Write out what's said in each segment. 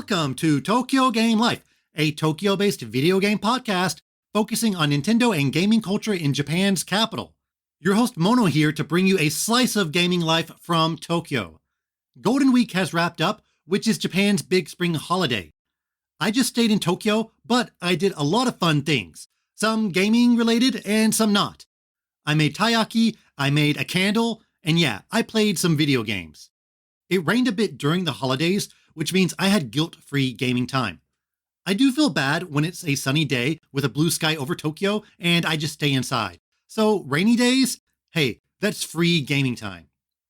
Welcome to Tokyo Game Life, a Tokyo-based video game podcast focusing on Nintendo and gaming culture in Japan's capital. Your host Mono here to bring you a slice of gaming life from Tokyo. Golden Week has wrapped up, which is Japan's big spring holiday. I just stayed in Tokyo, but I did a lot of fun things, some gaming related and some not. I made takoyaki, I made a candle, and yeah, I played some video games. It rained a bit during the holidays, which means I had guilt-free gaming time. I do feel bad when it's a sunny day with a blue sky over Tokyo and I just stay inside. So rainy days, hey, that's free gaming time.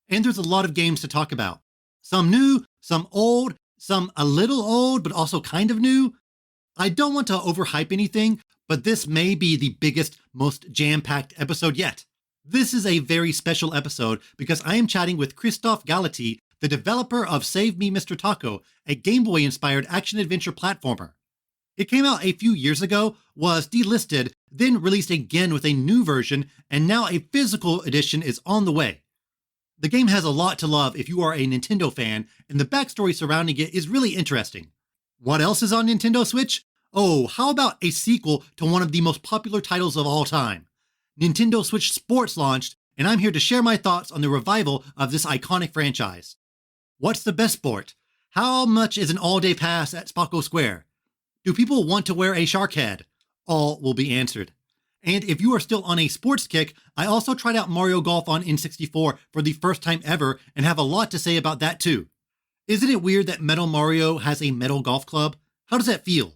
And there's a lot of games to talk about. Some new, some old, some a little old, but also kind of new. I don't want to overhype anything, but this may be the biggest, most jam-packed episode yet. This is a very special episode because I am chatting with Christophe Galati, the developer of Save Me Mr Tako, a Game Boy-inspired action-adventure platformer. It came out a few years ago, was delisted, then released again with a new version, and now a physical edition is on the way. The game has a lot to love if you are a Nintendo fan, and the backstory surrounding it is really interesting. What else is on Nintendo Switch? Oh, how about a sequel to one of the most popular titles of all time? Nintendo Switch Sports launched, and I'm here to share my thoughts on the revival of this iconic franchise. What's the best sport? How much is an all-day pass at Spako Square? Do people want to wear a shark head? All will be answered. And if you are still on a sports kick, I also tried out Mario Golf on N64 for the first time ever and have a lot to say about that too. Isn't it weird that Metal Mario has a metal golf club? How does that feel?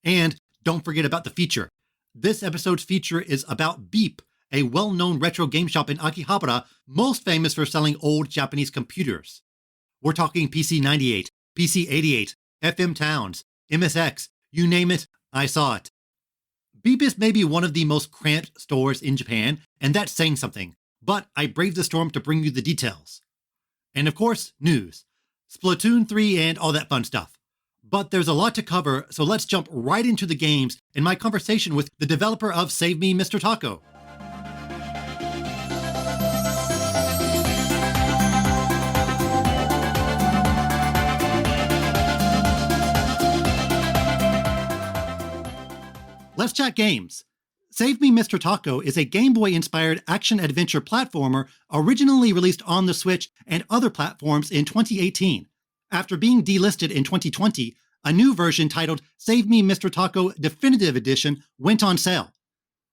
And don't forget about the feature. This episode's feature is about Beep, a well-known retro game shop in Akihabara, most famous for selling old Japanese computers. We're talking PC-98, PC-88, FM Towns, MSX, you name it, I saw it. Beep is maybe one of the most cramped stores in Japan, and that's saying something, but I braved the storm to bring you the details. And of course, news. Splatoon 3 and all that fun stuff. But there's a lot to cover, so let's jump right into the games and my conversation with the developer of Save Me Mr Tako. Let's chat games. Save Me Mr Tako is a Game Boy-inspired action-adventure platformer originally released on the Switch and other platforms in 2018. After being delisted in 2020, a new version titled Save Me Mr Tako Definitive Edition went on sale.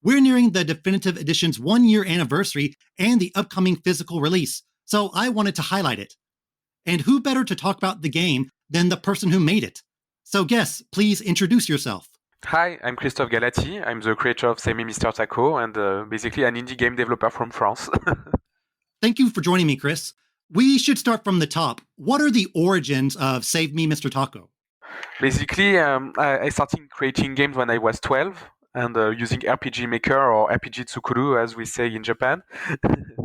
We're nearing the Definitive Edition's 1-year anniversary and the upcoming physical release, so I wanted to highlight it. And who better to talk about the game than the person who made it? So guests, please introduce yourself. Hi, I'm Christophe Galati. I'm the creator of Save Me Mr Tako and basically an indie game developer from France. Thank you for joining me, Chris. We should start from the top. What are the origins of Save Me Mr Tako? Basically, I started creating games when I was 12 and using RPG Maker or RPG Tsukuru, as we say in Japan,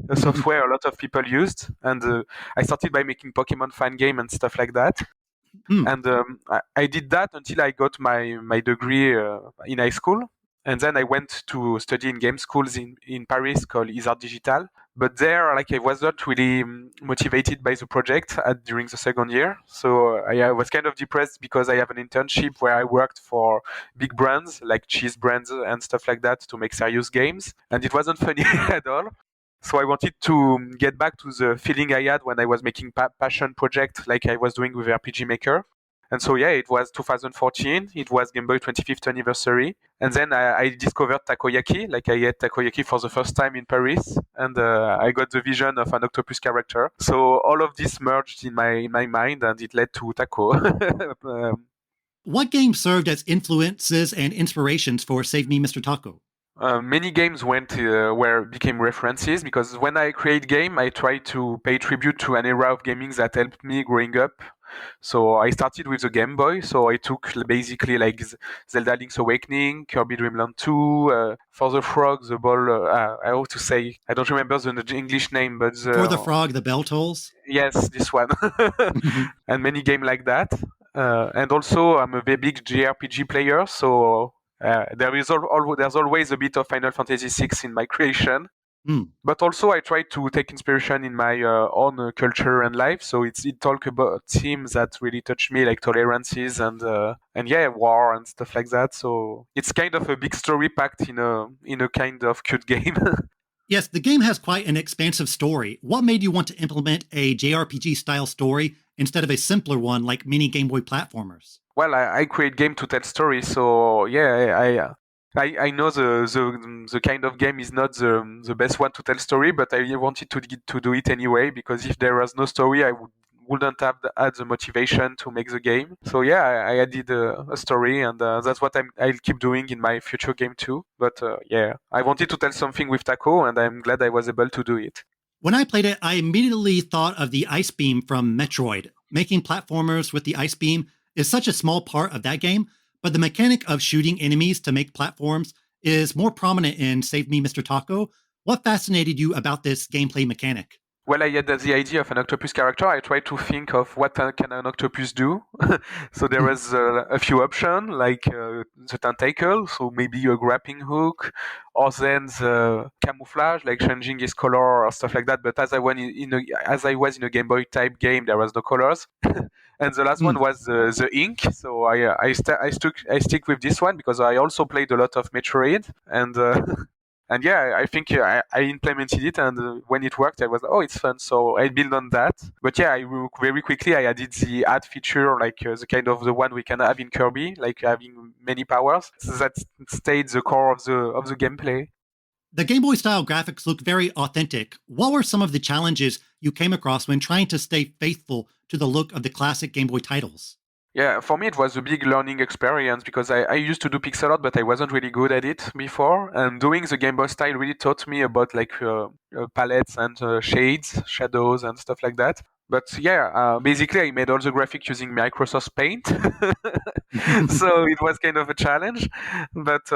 a software a lot of people used. And I started by making Pokemon fan game and stuff like that. And I did that until I got my degree in high school. And then I went to study in game schools in Paris called Isart Digital. But there, I was not really motivated by the project during the second year. So I was kind of depressed because I have an internship where I worked for big brands like cheese brands and stuff like that to make serious games. And it wasn't funny at all. So I wanted to get back to the feeling I had when I was making passion project like I was doing with RPG Maker. And so, yeah, it was 2014. It was Game Boy 25th anniversary. And then I discovered takoyaki. Like I ate takoyaki for the first time in Paris. And I got the vision of an octopus character. So all of this merged in my mind and it led to Tako. What games served as influences and inspirations for Save Me Mr Tako? Many games became references because when I create game, I try to pay tribute to an era of gaming that helped me growing up. So I started with the Game Boy. So I took basically like Zelda Link's Awakening, Kirby Dream Land 2, For the Frog, the ball. I have to say, I don't remember the English name, but For the Frog, the Bell Tolls. Yes, this one, and many games like that. And also, I'm a very big JRPG player, so there's always a bit of Final Fantasy VI in my creation. Mm. But also I try to take inspiration in my own culture and life. So it talk about themes that really touch me, like tolerances and yeah, war and stuff like that. So it's kind of a big story packed in a kind of cute game. Yes, the game has quite an expansive story. What made you want to implement a JRPG style story instead of a simpler one like many Game Boy platformers? Well, I create game to tell stories, so yeah, I know the kind of game is not the best one to tell story, but I wanted to do it anyway because if there was no story, wouldn't have had the motivation to make the game. So yeah, I added a story, and that's what I'll keep doing in my future game too. But yeah, I wanted to tell something with Taco, and I'm glad I was able to do it. When I played it, I immediately thought of the ice beam from Metroid. Making platformers with the ice beam is such a small part of that game, but the mechanic of shooting enemies to make platforms is more prominent in Save Me, Mr. Tako. What fascinated you about this gameplay mechanic? Well, I had the idea of an octopus character. I tried to think of what can an octopus do. So there was a few options, like the tentacle, so maybe a grappling hook, or then the camouflage, like changing his color or stuff like that. But as I was in a Game Boy type game, there was no colors. And the last one Mm. was the ink. So I stick with this one because I also played a lot of Metroid and. And yeah, I think I implemented it, and when it worked, I was it's fun. So I built on that. But yeah, very quickly I added the add feature, like the kind of the one we can have in Kirby, like having many powers. So that stayed the core of the gameplay. The Game Boy style graphics look very authentic. What were some of the challenges you came across when trying to stay faithful to the look of the classic Game Boy titles? Yeah, for me it was a big learning experience because I used to do pixel art, but I wasn't really good at it before. And doing the Game Boy style really taught me about like palettes and shades, shadows, and stuff like that. But yeah, basically I made all the graphics using Microsoft Paint, so it was kind of a challenge. But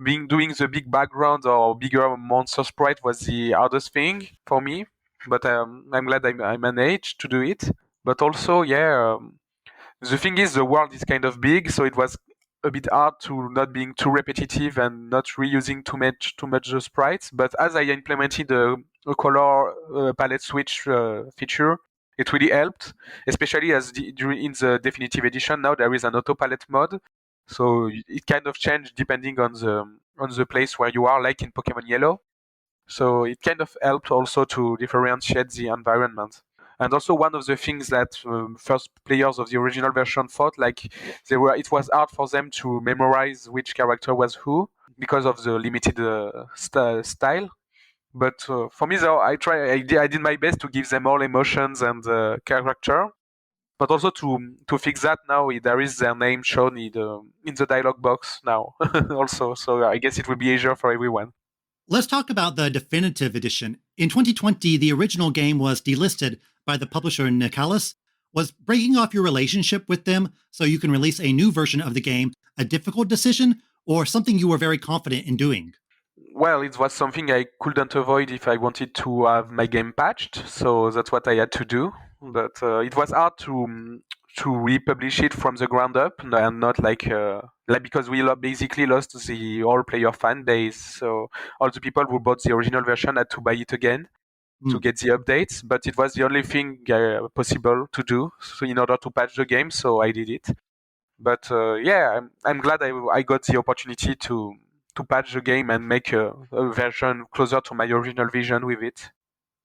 being doing the big background or bigger monster sprite was the hardest thing for me. But I'm glad I managed to do it. But also, yeah. The thing is, the world is kind of big, so it was a bit hard to not being too repetitive and not reusing too much the sprites. But as I implemented a color palette switch feature, it really helped, especially as in the definitive edition now there is an auto palette mode, so it kind of changed depending on the place where you are, like in Pokemon Yellow. So it kind of helped also to differentiate the environment. And also one of the things that first players of the original version thought, like it was hard for them to memorize which character was who because of the limited style. But for me, though, I did my best to give them all emotions and character. But also to fix that now, there is their name shown in the dialogue box now. Also, so I guess it will be easier for everyone. Let's talk about the definitive edition. In 2020, the original game was delisted by the publisher Nicalis. Was breaking off your relationship with them so you can release a new version of the game a difficult decision or something you were very confident in doing? Well, it was something I couldn't avoid if I wanted to have my game patched, so that's what I had to do. But it was hard to republish it from the ground up and not like because we basically lost the all player fan base. So all the people who bought the original version had to buy it again to get the updates. But it was the only thing possible to do so in order to patch the game. So I did it. But yeah, I'm glad I got the opportunity to patch the game and make a version closer to my original vision with it.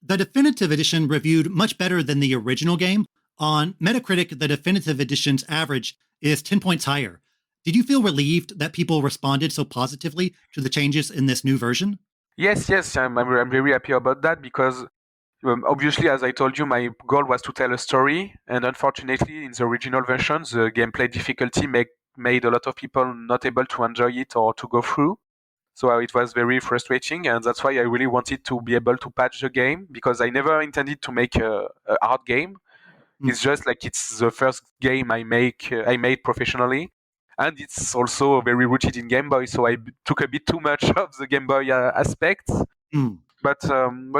The definitive edition reviewed much better than the original game. On Metacritic, the definitive edition's average is 10 points higher. Did you feel relieved that people responded so positively to the changes in this new version? Yes, I'm very happy about that because obviously, as I told you, my goal was to tell a story, and unfortunately, in the original version, the gameplay difficulty made a lot of people not able to enjoy it or to go through. So it was very frustrating, and that's why I really wanted to be able to patch the game because I never intended to make a hard game. It's just like it's the first game I made professionally, and it's also very rooted in Game Boy. So I took a bit too much of the Game Boy aspects. Mm. But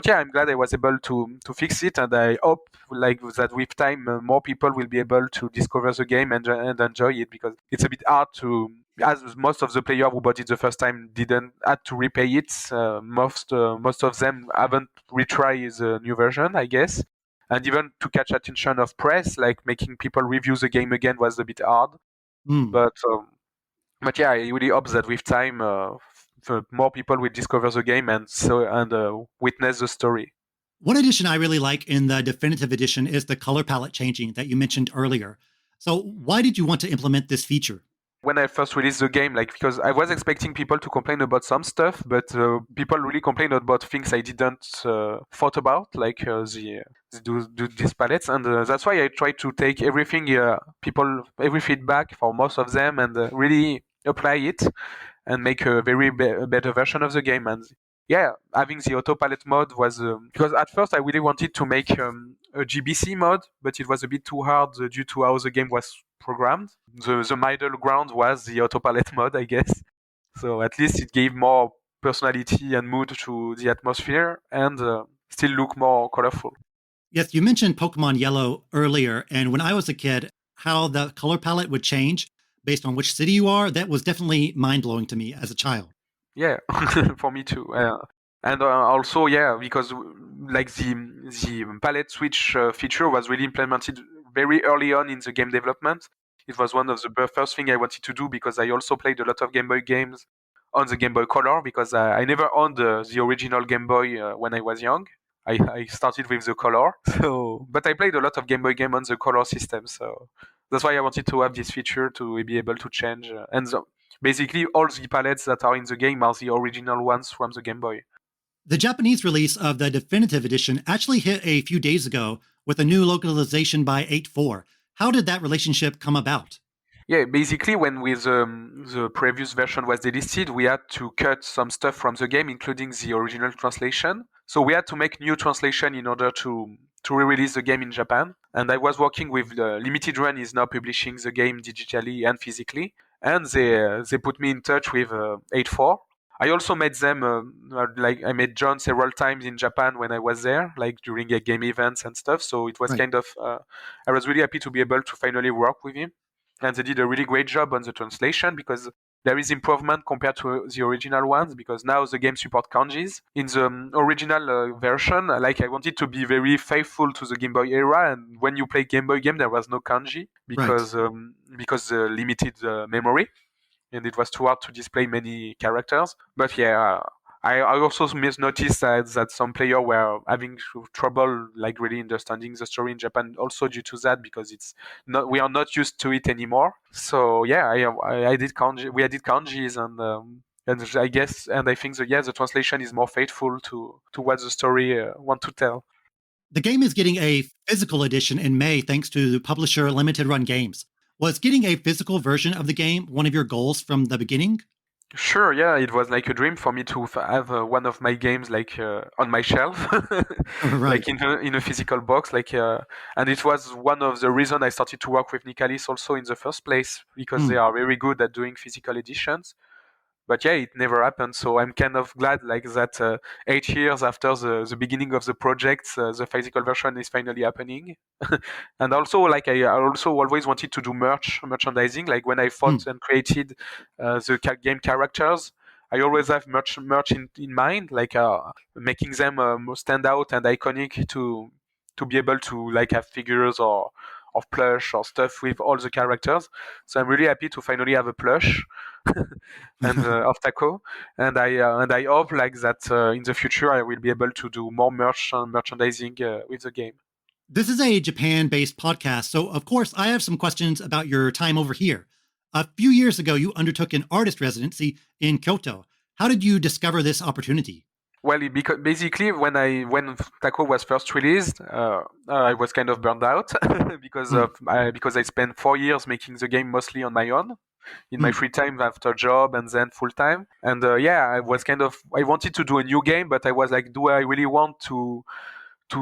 yeah, I'm glad I was able to fix it, and I hope like that with time more people will be able to discover the game and enjoy it because it's a bit hard as most of the players who bought it the first time didn't had to repay it, most of them haven't retried the new version, I guess. And even to catch attention of press, like making people review the game again was a bit hard. But yeah, I really hope that with time, more people will discover the game and witness the story. One addition I really like in the definitive edition is the color palette changing that you mentioned earlier. So why did you want to implement this feature? When I first released the game, because I was expecting people to complain about some stuff, but people really complained about things I didn't thought about, like these palettes, and that's why I tried to take everything, every feedback for most of them, and really apply it and make a very better version of the game. And yeah, having the auto palette mode was because at first I really wanted to make a GBC mode, but it was a bit too hard due to how the game was programmed. The middle ground was the auto palette mode, I guess. So at least it gave more personality and mood to the atmosphere and still look more colorful. Yes, you mentioned Pokemon Yellow earlier, and when I was a kid, how the color palette would change based on which city you are, that was definitely mind-blowing to me as a child. Yeah, for me too. And also, yeah, because like the palette switch feature was really implemented very early on in the game development. It was one of the first thing I wanted to do because I also played a lot of Game Boy games on the Game Boy Color because I never owned the original Game Boy when I was young. I started with the Color, but I played a lot of Game Boy game on the Color system, so that's why I wanted to have this feature to be able to change. Basically, all the palettes that are in the game are the original ones from the Game Boy. The Japanese release of the definitive edition actually hit a few days ago with a new localization by 8.4. How did that relationship come about? Yeah, basically, when the previous version was delisted, we had to cut some stuff from the game, including the original translation. So we had to make new translation in order to re-release the game in Japan. And I was working with Limited Run is now publishing the game digitally and physically, and they put me in touch with 8.4. I also met them, I met John several times in Japan when I was there, like during game events and stuff. So it was kind of, I was really happy to be able to finally work with him. And they did a really great job on the translation because there is improvement compared to the original ones because now the game supports kanjis. In the original version, I wanted to be very faithful to the Game Boy era, and when you play Game Boy game, there was no kanji because the limited memory, and it was too hard to display many characters. But yeah, I also noticed that some players were having trouble really understanding the story in Japan, also due to that because we are not used to it anymore. So yeah, I did kanji. We did kanjis and I guess I think the translation is more faithful to what the story want to tell. The game is getting a physical edition in May thanks to the publisher Limited Run Games. Was getting a physical version of the game one of your goals from the beginning? Sure, yeah, it was like a dream for me to have one of my games on my shelf, like in a physical box, and it was one of the reasons I started to work with Nicalis also in the first place because they are very good at doing physical editions. But yeah, it never happened. So I'm kind of glad that 8 years after the beginning of the project, the physical version is finally happening. And also, I also always wanted to do merchandising. Like when I thought and created the game characters, I always have merch in mind, making them stand out and iconic to be able to have figures or plush or stuff with all the characters. So I'm really happy to finally have a plush and of Tako, and I hope that in the future I will be able to do more merchandising with the game. This is a Japan-based podcast, so of course I have some questions about your time over here. A few years ago, you undertook an artist residency in Kyoto. How did you discover this opportunity? Well, basically, when Tako was first released, I was kind of burned out because I spent 4 years making the game mostly on my own in my free time after job and then full time. And I was I wanted to do a new game, but I was like, do I really want to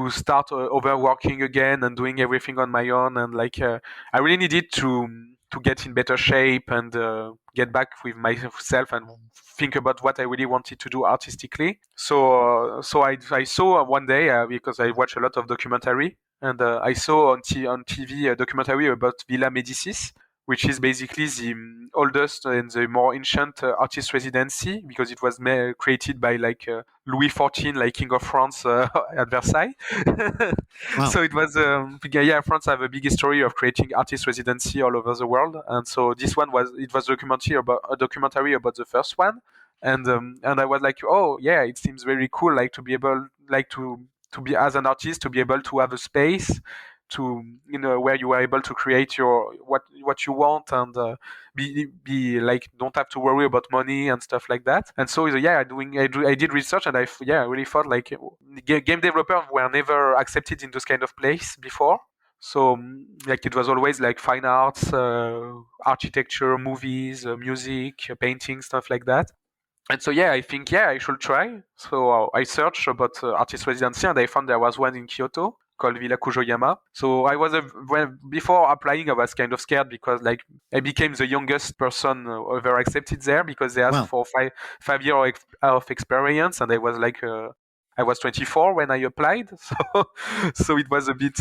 start overworking again and doing everything on my own? And I really needed to get in better shape and get back with myself and think about what I really wanted to do artistically. So I saw one day because I watch a lot of documentary, and I saw on TV a documentary about Villa Médicis, which is basically the oldest and the more ancient artist residency, because it was created by Louis XIV, like King of France at Versailles. Wow. So it was, France have a big history of creating artist residency all over the world, and so this one was a documentary about the first one, and I was like, oh yeah, it seems very cool, like to be able, like to be as an artist, to be able to have a space to where you are able to create your what you want, and be like, don't have to worry about money and stuff like that. And so I did research, and I really thought like game developers were never accepted in those kind of place before. So like it was always like fine arts, architecture, movies, music, painting, stuff like that. And so I think I should try. So I searched about artist residency, and I found there was one in Kyoto called Villa Kujoyama. So I was before applying, I was kind of scared because like I became the youngest person ever accepted there, because they asked for 5 years of experience, and I was like I was 24 when I applied. So it was a bit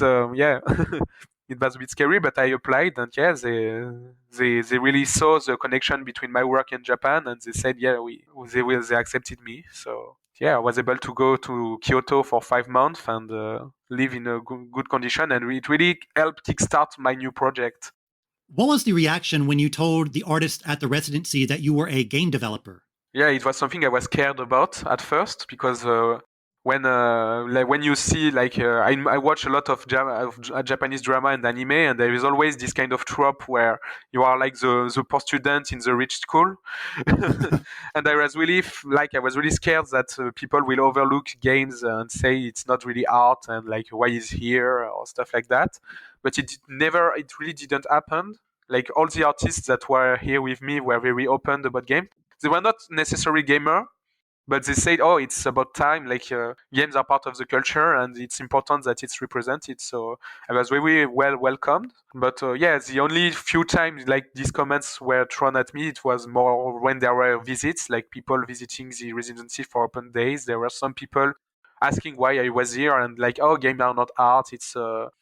it was a bit scary, but I applied, and they really saw the connection between my work in Japan, and they said they accepted me. So I was able to go to Kyoto for 5 months and live in a good condition, and it really helped kickstart my new project. What was the reaction when you told the artist at the residency that you were a game developer? Yeah, it was something I was scared about at first, because when you see I watch a lot of Japanese drama and anime, and there is always this kind of trope where you are like the poor student in the rich school. And I was really scared that people will overlook games and say it's not really art, and like why is here or stuff like that. But it really didn't happen. Like all the artists that were here with me were very open about game. They were not necessarily gamer, but they said, oh, it's about time, like games are part of the culture and it's important that it's represented. So I was very well welcomed. But the only few times like these comments were thrown at me, it was more when there were visits, like people visiting the residency for open days. There were some people asking why I was here, and like, oh, games are not art, it's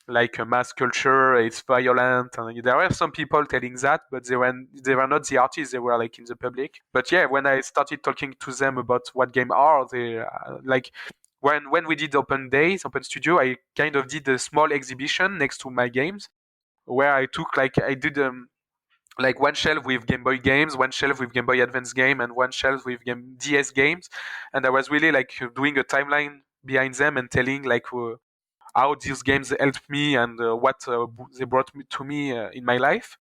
like a mass culture, it's violent. And there were some people telling that, but they were not the artists, they were like in the public. But when I started talking to them about what games are, they like when we did open studio, I kind of did a small exhibition next to my games, where I did like one shelf with Game Boy games, one shelf with Game Boy Advance game, and one shelf with DS games. And I was really like doing a timeline behind them and telling like how these games helped me, and what they brought to me in my life.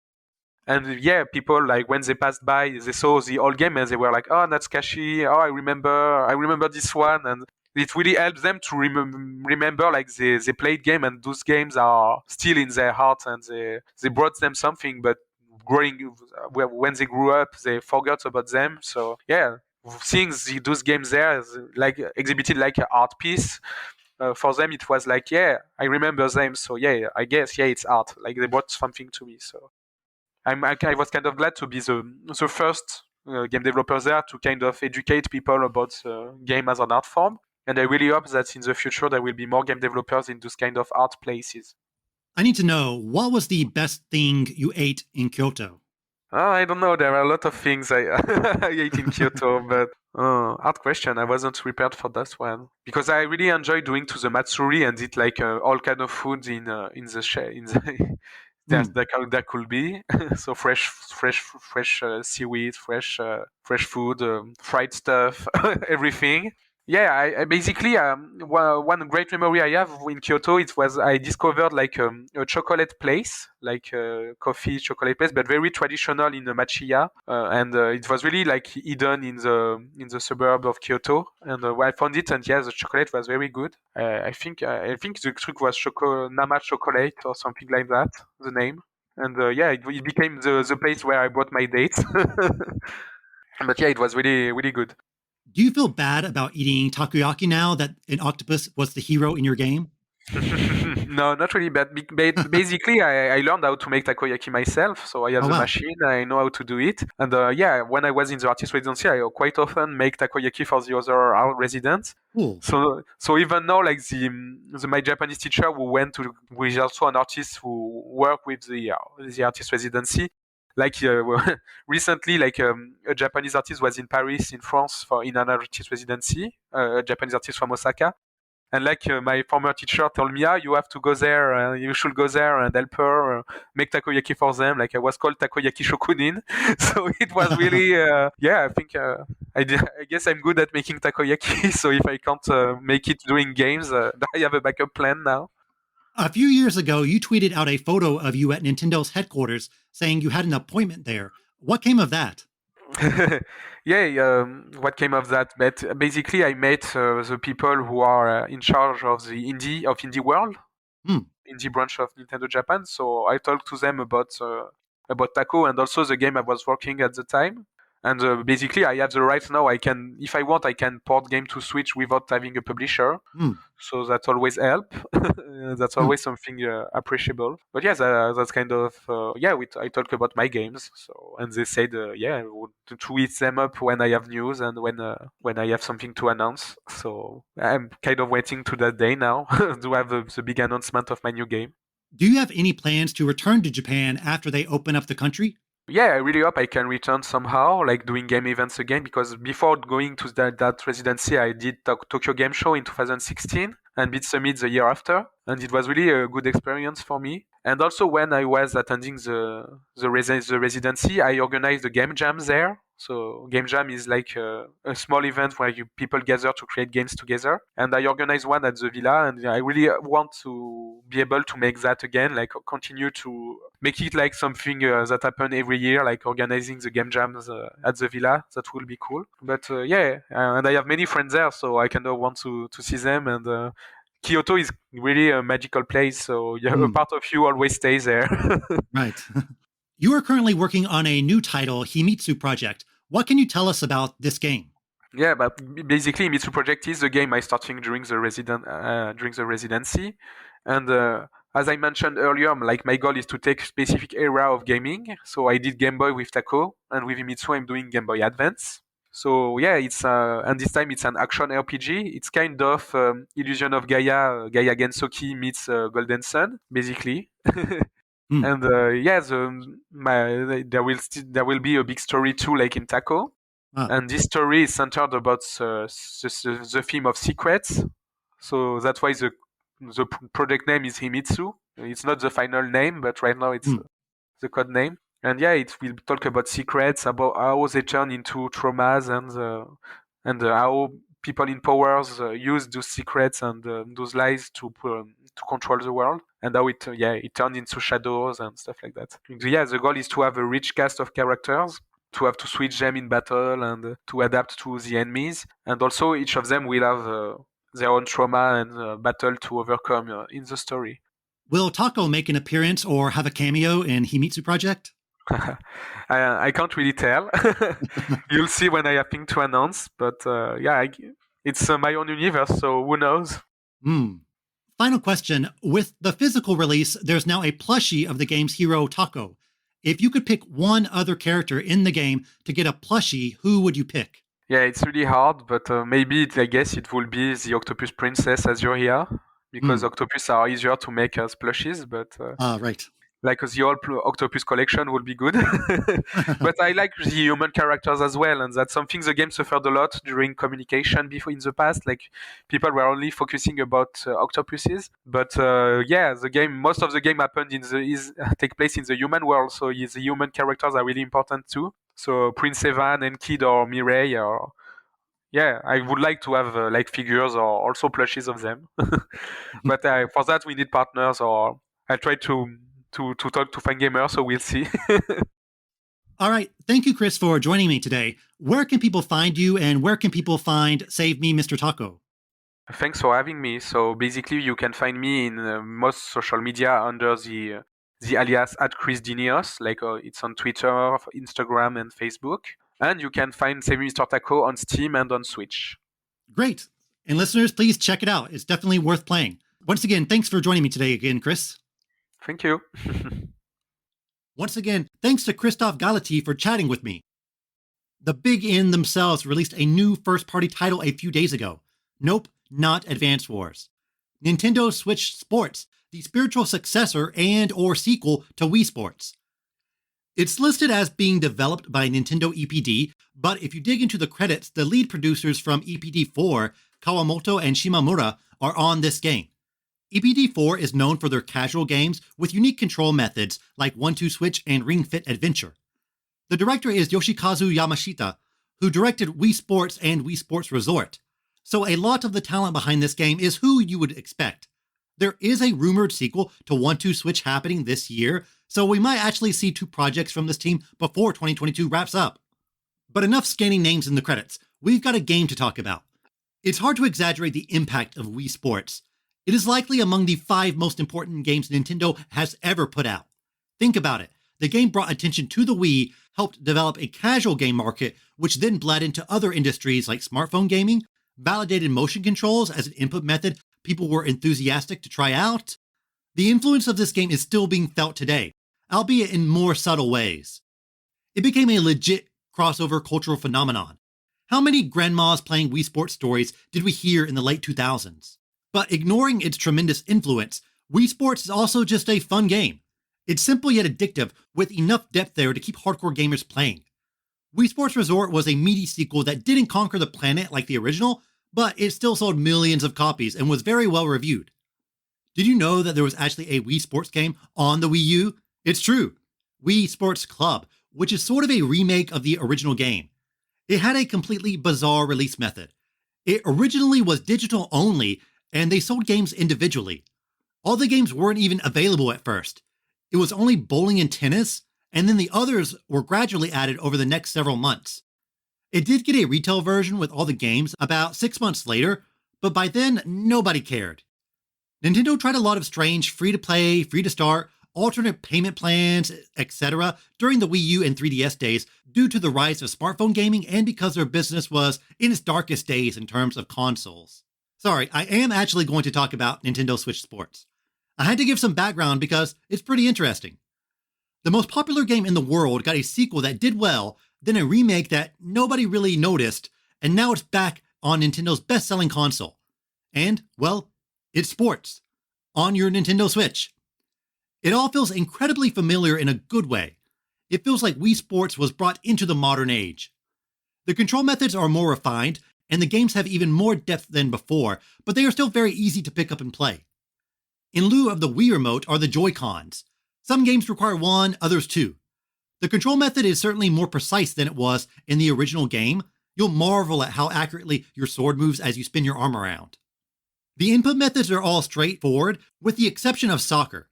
And people like when they passed by, they saw the old game and they were like, "Oh, that's Kashi. Oh, I remember this one." And it really helps them to remember like they played game, and those games are still in their heart, and they brought them something. But when they grew up, they forgot about them. So seeing those games there is like exhibited like an art piece. For them, it was like, I remember them. So I guess it's art. Like they brought something to me. So I was kind of glad to be the first game developer there to kind of educate people about game as an art form. And I really hope that in the future there will be more game developers in those kind of art places. I need to know, what was the best thing you ate in Kyoto? I don't know. There are a lot of things I ate in Kyoto, but hard question. I wasn't prepared for that one, because I really enjoy doing to the matsuri and eat like all kind of food in the there could be so fresh seaweed, fresh food, fried stuff, everything. I basically one great memory I have in Kyoto, it was I discovered like a chocolate place, like a coffee chocolate place, but very traditional in Machiya, and it was really like hidden in the suburb of Kyoto. And I found it, and the chocolate was very good. I think the trick was Nama chocolate or something like that, the name. And it became the place where I bought my dates. But it was really really good. Do you feel bad about eating takoyaki now that an octopus was the hero in your game? No, not really bad. Basically, I learned how to make takoyaki myself. So I have the machine. I know how to do it. And when I was in the artist residency, I quite often make takoyaki for the other art residents. Cool. So even now, like my Japanese teacher who is also an artist who worked with the artist residency, Like recently, like a Japanese artist was in Paris, in France, in an artist residency. A Japanese artist from Osaka. And like my former teacher told me, you have to go there, you should go there and help her make takoyaki for them. Like I was called takoyaki shokunin. So it was really, I think I guess I'm good at making takoyaki. So if I can't make it doing games, I have a backup plan now. A few years ago, you tweeted out a photo of you at Nintendo's headquarters saying you had an appointment there. What came of that? What came of that? But basically, I met the people who are in charge of the indie world, indie branch of Nintendo Japan. So I talked to them about Tako and also the game I was working at the time. And basically, I have the right now. I can, if I want, I can port game to Switch without having a publisher. So that always help. That's always something appreciable. But yeah, that's kind of I talk about my games. So and they said I want to tweet them up when I have news and when I have something to announce. So I'm kind of waiting to that day now to have the big announcement of my new game. Do you have any plans to return to Japan after they open up the country? Yeah, I really hope I can return somehow, like doing game events again, because before going to that residency, I did Tokyo Game Show in 2016 and Beat Summit the year after, and it was really a good experience for me. And also when I was attending the residency, I organized a game jam there. So game jam is like a small event where people gather to create games together. And I organized one at the villa, and I really want to be able to make that again, like continue to make it like something that happen every year, like organizing the game jams at the villa. That will be cool. But and I have many friends there, so I kind of want to see them. And Kyoto is really a magical place, so a part of you always stays there. Right. You are currently working on a new title, Himitsu Project. What can you tell us about this game? Yeah, but basically, Himitsu Project is the game I started during the residency, and as I mentioned earlier, like my goal is to take specific area of gaming. So I did Game Boy with Tako, and with Himitsu, I'm doing Game Boy Advance. So yeah, it's and this time it's an action RPG. It's kind of Illusion of Gaia, Gaia Gensoki meets Golden Sun, basically. And there will be a big story too, like in Tako. And this story is centered about the theme of secrets. So that's why the project name is Himitsu. It's not the final name, but right now it's the code name. And yeah, it will talk about secrets, about how they turn into traumas, and how people in powers use those secrets and those lies to control the world, and how it turned into shadows and stuff like that. Yeah, the goal is to have a rich cast of characters, to have to switch them in battle and to adapt to the enemies, and also each of them will have their own trauma and battle to overcome in the story. Will Tako make an appearance or have a cameo in Himitsu Project? I can't really tell. You'll see when I have things to announce, but it's my own universe, so who knows? Final question. With the physical release, there's now a plushie of the game's hero, Tako. If you could pick one other character in the game to get a plushie, who would you pick? Yeah, it's really hard, but maybe I guess it will be the Octopus Princess Azuria, because octopus are easier to make as plushies, but right. Like the whole Octopus collection would be good. But I like the human characters as well, and that's something the game suffered a lot during communication before in the past. Like people were only focusing about octopuses, but the game, most of the game happened take place in the human world, so the human characters are really important too. So Prince Evan and Kid or Mireille or I would like to have like figures or also plushies of them. But for that we need partners, or I try to talk to Fangamer, so we'll see. All right. Thank you, Chris, for joining me today. Where can people find you, and where can people find Save Me, Mr. Tako? Thanks for having me. So basically, you can find me in most social media under the alias @ChrisDinios. Like it's on Twitter, Instagram, and Facebook. And you can find Save Me, Mr. Tako on Steam and on Switch. Great. And listeners, please check it out. It's definitely worth playing. Once again, thanks for joining me today again, Chris. Thank you. Once again, thanks to Christophe Galati for chatting with me. The Big N themselves released a new first-party title a few days ago. Nope, not Advance Wars. Nintendo Switch Sports, the spiritual successor and or sequel to Wii Sports. It's listed as being developed by Nintendo EPD, but if you dig into the credits, the lead producers from EPD4, Kawamoto and Shimamura, are on this game. EPD4 is known for their casual games with unique control methods like 1-2 Switch and Ring Fit Adventure. The director is Yoshikazu Yamashita, who directed Wii Sports and Wii Sports Resort. So a lot of the talent behind this game is who you would expect. There is a rumored sequel to 1-2 Switch happening this year, so we might actually see 2 projects from this team before 2022 wraps up. But enough scanning names in the credits, we've got a game to talk about. It's hard to exaggerate the impact of Wii Sports. It is likely among the 5 most important games Nintendo has ever put out. Think about it. The game brought attention to the Wii, helped develop a casual game market, which then bled into other industries like smartphone gaming, validated motion controls as an input method people were enthusiastic to try out. The influence of this game is still being felt today, albeit in more subtle ways. It became a legit crossover cultural phenomenon. How many grandmas playing Wii Sports stories did we hear in the late 2000s? But ignoring its tremendous influence, Wii Sports is also just a fun game. It's simple yet addictive, with enough depth there to keep hardcore gamers playing. Wii Sports Resort was a meaty sequel that didn't conquer the planet like the original, but it still sold millions of copies and was very well reviewed. Did you know that there was actually a Wii Sports game on the Wii U? It's true. Wii Sports Club, which is sort of a remake of the original game. It had a completely bizarre release method. It originally was digital only, and they sold games individually. All the games weren't even available at first. It was only bowling and tennis, and then the others were gradually added over the next several months. It did get a retail version with all the games about 6 months later, but by then, nobody cared. Nintendo tried a lot of strange free-to-play, free-to-start, alternate payment plans, etc. during the Wii U and 3DS days due to the rise of smartphone gaming and because their business was in its darkest days in terms of consoles. Sorry, I am actually going to talk about Nintendo Switch Sports. I had to give some background because it's pretty interesting. The most popular game in the world got a sequel that did well, then a remake that nobody really noticed, and now it's back on Nintendo's best-selling console. And, well, it's sports. On your Nintendo Switch. It all feels incredibly familiar in a good way. It feels like Wii Sports was brought into the modern age. The control methods are more refined, and the games have even more depth than before, but they are still very easy to pick up and play. In lieu of the Wii Remote are the Joy-Cons. Some games require one, others two. The control method is certainly more precise than it was in the original game. You'll marvel at how accurately your sword moves as you spin your arm around. The input methods are all straightforward, with the exception of soccer.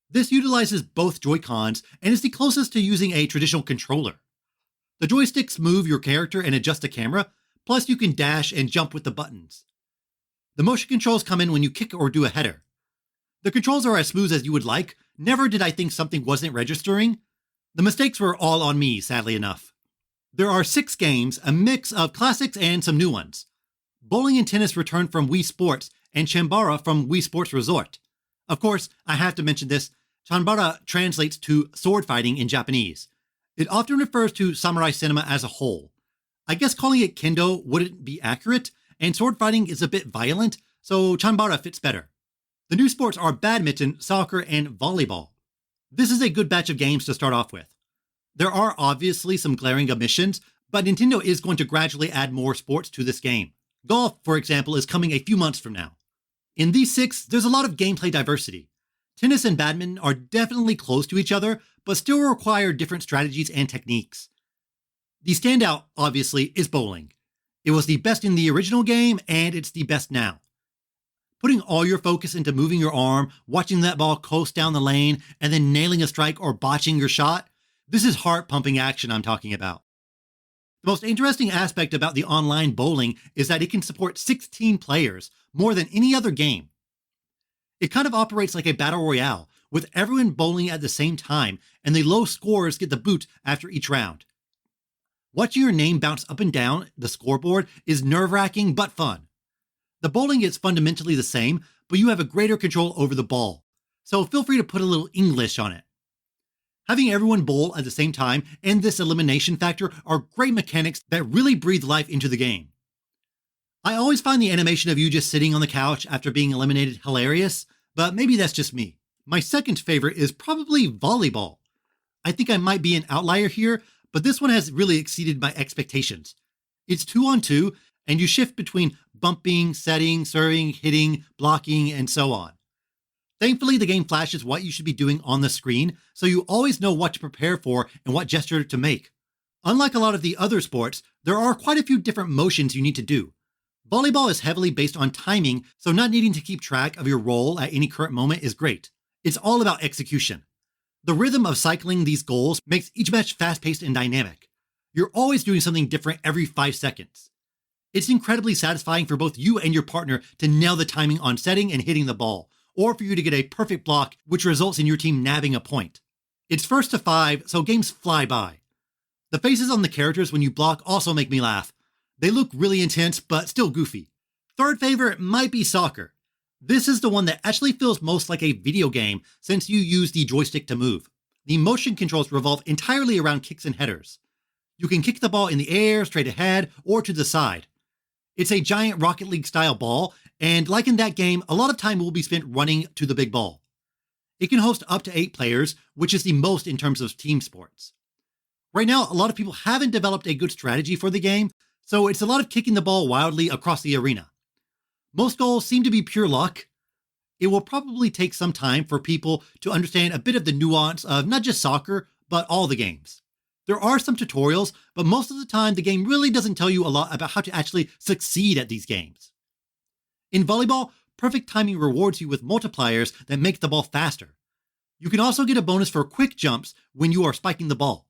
This utilizes both Joy-Cons and is the closest to using a traditional controller. The joysticks move your character and adjust the camera, plus you can dash and jump with the buttons. The motion controls come in when you kick or do a header. The controls are as smooth as you would like. Never did I think something wasn't registering. The mistakes were all on me, sadly enough. There are 6 games, a mix of classics and some new ones. Bowling and tennis returned from Wii Sports, and Chambara from Wii Sports Resort. Of course, I have to mention this. Chambara translates to sword fighting in Japanese. It often refers to samurai cinema as a whole. I guess calling it kendo wouldn't be accurate, and sword fighting is a bit violent, so Chambara fits better. The new sports are badminton, soccer, and volleyball. This is a good batch of games to start off with. There are obviously some glaring omissions, but Nintendo is going to gradually add more sports to this game. Golf, for example, is coming a few months from now. In these 6, there's a lot of gameplay diversity. Tennis and badminton are definitely close to each other, but still require different strategies and techniques. The standout, obviously, is bowling. It was the best in the original game, and it's the best now. Putting all your focus into moving your arm, watching that ball coast down the lane, and then nailing a strike or botching your shot, this is heart-pumping action I'm talking about. The most interesting aspect about the online bowling is that it can support 16 players, more than any other game. It kind of operates like a battle royale, with everyone bowling at the same time, and the low scorers get the boot after each round. Watching your name bounce up and down the scoreboard is nerve-wracking but fun. The bowling is fundamentally the same, but you have a greater control over the ball, so feel free to put a little English on it. Having everyone bowl at the same time and this elimination factor are great mechanics that really breathe life into the game. I always find the animation of you just sitting on the couch after being eliminated hilarious, but maybe that's just me. My second favorite is probably volleyball. I think I might be an outlier here, but this one has really exceeded my expectations. It's 2-on-2, and you shift between bumping, setting, serving, hitting, blocking, and so on. Thankfully, the game flashes what you should be doing on the screen, so you always know what to prepare for and what gesture to make. Unlike a lot of the other sports, there are quite a few different motions you need to do. Volleyball is heavily based on timing, so not needing to keep track of your role at any current moment is great. It's all about execution. The rhythm of cycling these goals makes each match fast-paced and dynamic. You're always doing something different every 5 seconds. It's incredibly satisfying for both you and your partner to nail the timing on setting and hitting the ball, or for you to get a perfect block which results in your team nabbing a point. It's first to 5, so games fly by. The faces on the characters when you block also make me laugh. They look really intense, but still goofy. Third favorite might be soccer. This is the one that actually feels most like a video game since you use the joystick to move. The motion controls revolve entirely around kicks and headers. You can kick the ball in the air, straight ahead, or to the side. It's a giant Rocket League style ball, and like in that game, a lot of time will be spent running to the big ball. It can host up to 8 players, which is the most in terms of team sports. Right now, a lot of people haven't developed a good strategy for the game, so it's a lot of kicking the ball wildly across the arena. Most goals seem to be pure luck. It will probably take some time for people to understand a bit of the nuance of not just soccer, but all the games. There are some tutorials, but most of the time the game really doesn't tell you a lot about how to actually succeed at these games. In volleyball, perfect timing rewards you with multipliers that make the ball faster. You can also get a bonus for quick jumps when you are spiking the ball.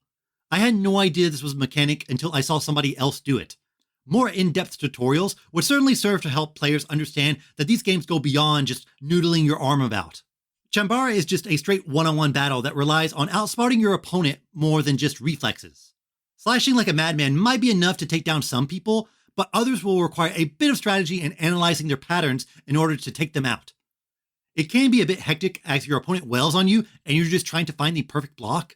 I had no idea this was a mechanic until I saw somebody else do it. More in-depth tutorials would certainly serve to help players understand that these games go beyond just noodling your arm about. Chambara is just a straight one-on-one battle that relies on outsmarting your opponent more than just reflexes. Slashing like a madman might be enough to take down some people, but others will require a bit of strategy and analyzing their patterns in order to take them out. It can be a bit hectic as your opponent wails on you and you're just trying to find the perfect block.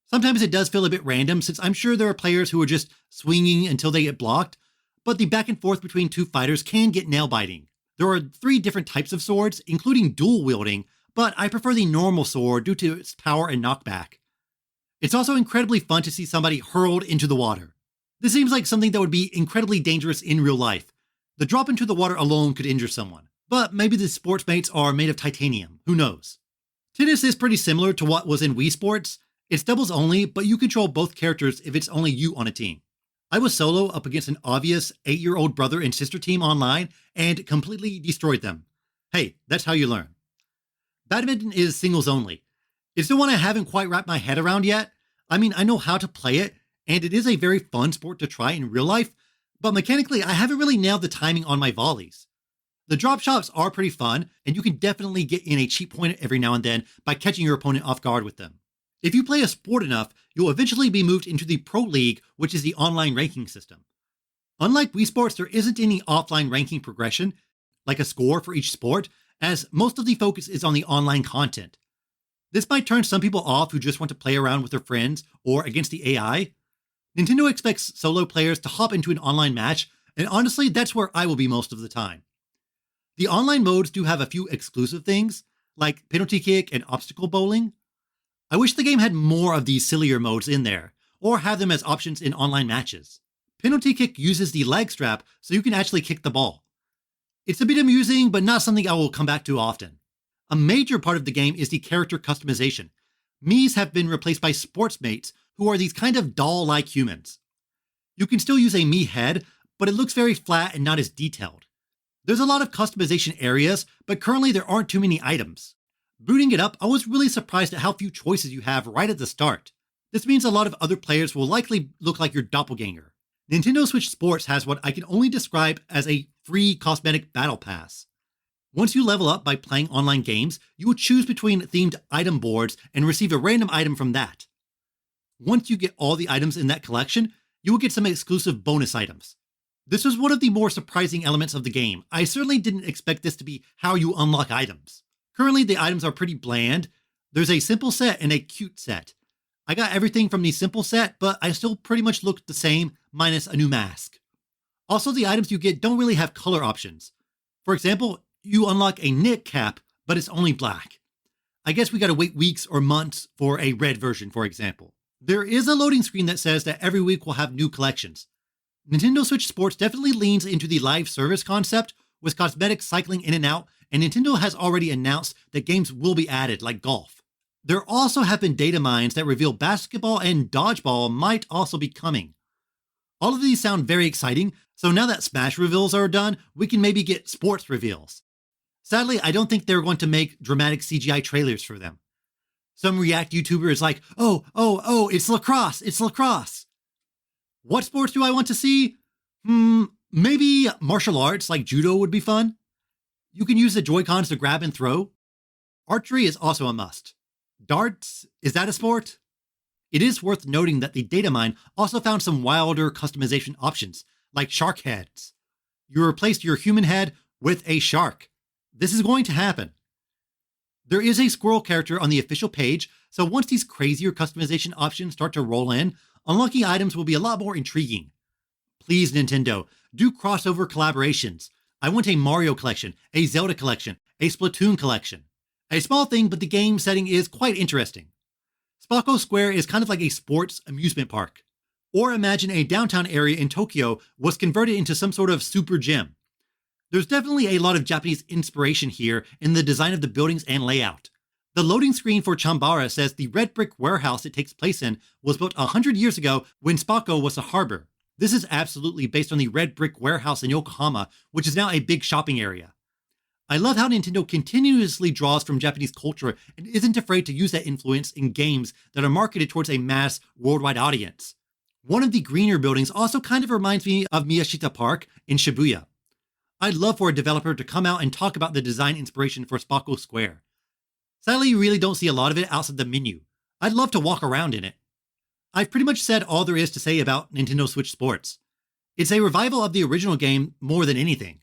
Sometimes it does feel a bit random since I'm sure there are players who are just swinging until they get blocked, but the back and forth between two fighters can get nail-biting. There are 3 different types of swords, including dual wielding, but I prefer the normal sword due to its power and knockback. It's also incredibly fun to see somebody hurled into the water. This seems like something that would be incredibly dangerous in real life. The drop into the water alone could injure someone, but maybe the sports mates are made of titanium, who knows. Tennis is pretty similar to what was in Wii Sports. It's doubles only, but you control both characters if it's only you on a team. I was solo up against an obvious 8-year-old brother and sister team online and completely destroyed them. Hey, that's how you learn. Badminton is singles only. It's the one I haven't quite wrapped my head around yet. I mean, I know how to play it, and it is a very fun sport to try in real life, but mechanically I haven't really nailed the timing on my volleys. The drop shots are pretty fun, and you can definitely get in a cheap point every now and then by catching your opponent off guard with them. If you play a sport enough, you'll eventually be moved into the Pro League, which is the online ranking system. Unlike Wii Sports, there isn't any offline ranking progression, like a score for each sport, as most of the focus is on the online content. This might turn some people off who just want to play around with their friends or against the AI. Nintendo expects solo players to hop into an online match, and honestly, that's where I will be most of the time. The online modes do have a few exclusive things, like penalty kick and obstacle bowling. I wish the game had more of these sillier modes in there, or have them as options in online matches. Penalty kick uses the leg strap so you can actually kick the ball. It's a bit amusing, but not something I will come back to often. A major part of the game is the character customization. Miis have been replaced by sports mates, who are these kind of doll-like humans. You can still use a Mii head, but it looks very flat and not as detailed. There's a lot of customization areas, but currently there aren't too many items. Booting it up, I was really surprised at how few choices you have right at the start. This means a lot of other players will likely look like your doppelganger. Nintendo Switch Sports has what I can only describe as a free cosmetic battle pass. Once you level up by playing online games, you will choose between themed item boards and receive a random item from that. Once you get all the items in that collection, you will get some exclusive bonus items. This was one of the more surprising elements of the game. I certainly didn't expect this to be how you unlock items. Currently, the items are pretty bland. There's a simple set and a cute set. I got everything from the simple set, but I still pretty much look the same, minus a new mask. Also, the items you get don't really have color options. For example, you unlock a knit cap, but it's only black. I guess we gotta wait weeks or months for a red version, for example. There is a loading screen that says that every week we'll have new collections. Nintendo Switch Sports definitely leans into the live service concept, with cosmetics cycling in and out, and Nintendo has already announced that games will be added, like golf. There also have been data mines that reveal basketball and dodgeball might also be coming. All of these sound very exciting, so now that Smash reveals are done, we can maybe get sports reveals. Sadly, I don't think they're going to make dramatic CGI trailers for them. Some React YouTuber is like, oh, it's lacrosse. What sports do I want to see? Maybe martial arts like judo would be fun. You can use the Joy-Cons to grab and throw. Archery is also a must. Darts, is that a sport? It is worth noting that the data mine also found some wilder customization options, like shark heads. You replaced your human head with a shark. This is going to happen. There is a squirrel character on the official page, so once these crazier customization options start to roll in, unlocking items will be a lot more intriguing. Please, Nintendo, do crossover collaborations. I want a Mario collection, a Zelda collection, a Splatoon collection. A small thing, but the game setting is quite interesting. Spako Square is kind of like a sports amusement park. Or imagine a downtown area in Tokyo was converted into some sort of super gym. There's definitely a lot of Japanese inspiration here in the design of the buildings and layout. The loading screen for Chambara says the red brick warehouse it takes place in was built 100 years ago when Spako was a harbor. This is absolutely based on the red brick warehouse in Yokohama, which is now a big shopping area. I love how Nintendo continuously draws from Japanese culture and isn't afraid to use that influence in games that are marketed towards a mass worldwide audience. One of the greener buildings also kind of reminds me of Miyashita Park in Shibuya. I'd love for a developer to come out and talk about the design inspiration for Spako Square. Sadly, you really don't see a lot of it outside the menu. I'd love to walk around in it. I've pretty much said all there is to say about Nintendo Switch Sports. It's a revival of the original game more than anything.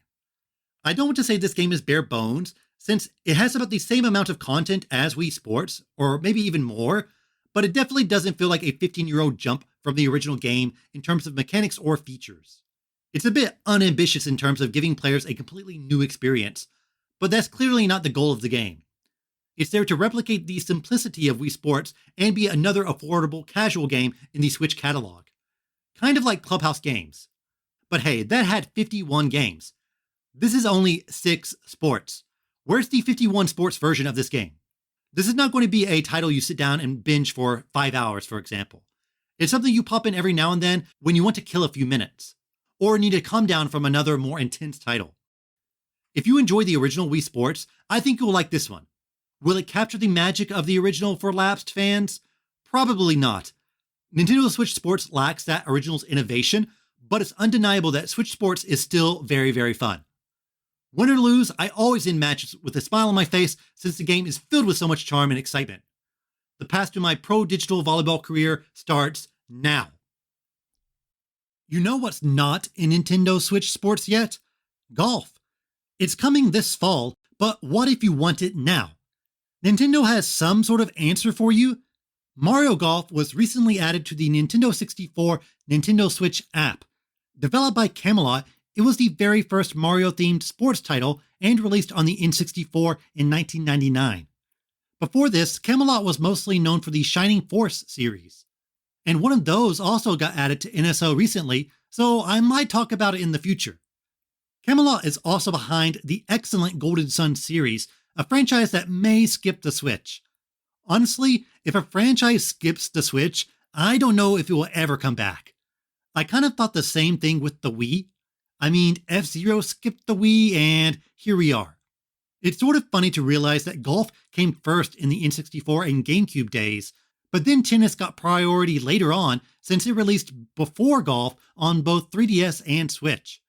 I don't want to say this game is bare bones, since it has about the same amount of content as Wii Sports, or maybe even more, but it definitely doesn't feel like a 15-year-old jump from the original game in terms of mechanics or features. It's a bit unambitious in terms of giving players a completely new experience, but that's clearly not the goal of the game. It's there to replicate the simplicity of Wii Sports and be another affordable, casual game in the Switch catalog. Kind of like Clubhouse Games. But hey, that had 51 games. This is only 6 sports. Where's the 51 sports version of this game? This is not going to be a title you sit down and binge for 5 hours, for example. It's something you pop in every now and then when you want to kill a few minutes, or need to come down from another more intense title. If you enjoy the original Wii Sports, I think you'll like this one. Will it capture the magic of the original for lapsed fans? Probably not. Nintendo Switch Sports lacks that original's innovation, but it's undeniable that Switch Sports is still very, very fun. Win or lose, I always end matches with a smile on my face since the game is filled with so much charm and excitement. The path to my pro digital volleyball career starts now. You know what's not in Nintendo Switch Sports yet? Golf. It's coming this fall, but what if you want it now? Nintendo has some sort of answer for you. Mario Golf was recently added to the Nintendo 64 Nintendo Switch app. Developed by Camelot, it was the very first Mario-themed sports title and released on the N64 in 1999. Before this, Camelot was mostly known for the Shining Force series. And one of those also got added to NSO recently, so I might talk about it in the future. Camelot is also behind the excellent Golden Sun series, a franchise that may skip the Switch. Honestly, if a franchise skips the Switch, I don't know if it will ever come back. I kind of thought the same thing with the Wii. I mean, F-Zero skipped the Wii, and here we are. It's sort of funny to realize that golf came first in the N64 and GameCube days, but then tennis got priority later on since it released before golf on both 3DS and Switch.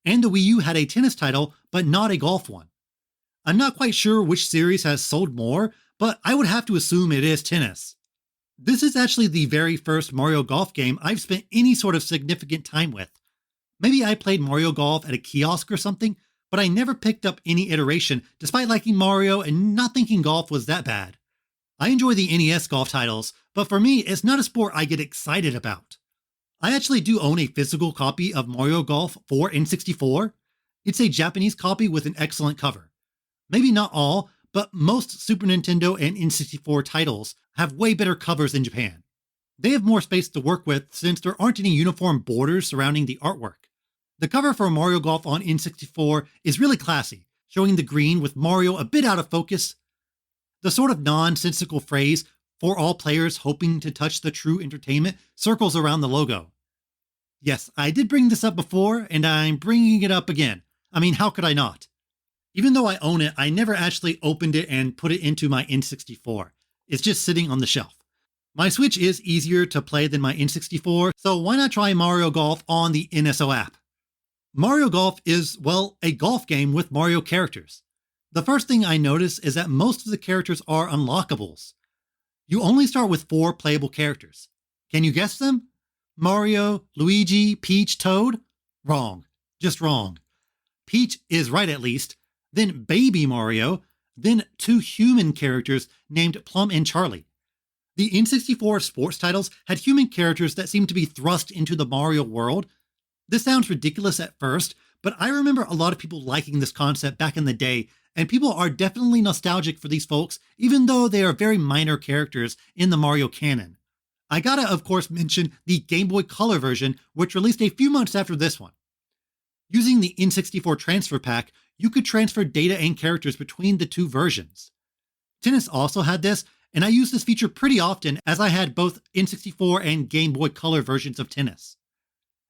And the Wii U had a tennis title, but not a golf one. I'm not quite sure which series has sold more, but I would have to assume it is tennis. This is actually the very first Mario Golf game I've spent any sort of significant time with. Maybe I played Mario Golf at a kiosk or something, but I never picked up any iteration despite liking Mario and not thinking golf was that bad. I enjoy the NES golf titles, but for me, it's not a sport I get excited about. I actually do own a physical copy of Mario Golf for N64. It's a Japanese copy with an excellent cover. Maybe not all, but most Super Nintendo and N64 titles have way better covers in Japan. They have more space to work with since there aren't any uniform borders surrounding the artwork. The cover for Mario Golf on N64 is really classy, showing the green with Mario a bit out of focus. The sort of nonsensical phrase, "for all players hoping to touch the true entertainment," circles around the logo. Yes, I did bring this up before, and I'm bringing it up again. I mean, how could I not? Even though I own it, I never actually opened it and put it into my N64. It's just sitting on the shelf. My Switch is easier to play than my N64, so why not try Mario Golf on the NSO app? Mario Golf is, well, a golf game with Mario characters. The first thing I notice is that most of the characters are unlockables. You only start with 4 playable characters. Can you guess them? Mario, Luigi, Peach, Toad? Wrong. Just wrong. Peach is right at least, then Baby Mario, then 2 human characters named Plum and Charlie. The N64 sports titles had human characters that seemed to be thrust into the Mario world. This sounds ridiculous at first, but I remember a lot of people liking this concept back in the day, and people are definitely nostalgic for these folks, even though they are very minor characters in the Mario canon. I gotta, of course, mention the Game Boy Color version, which released a few months after this one. Using the N64 transfer pack, you could transfer data and characters between the 2 versions. Tennis also had this, and I used this feature pretty often as I had both N64 and Game Boy Color versions of Tennis.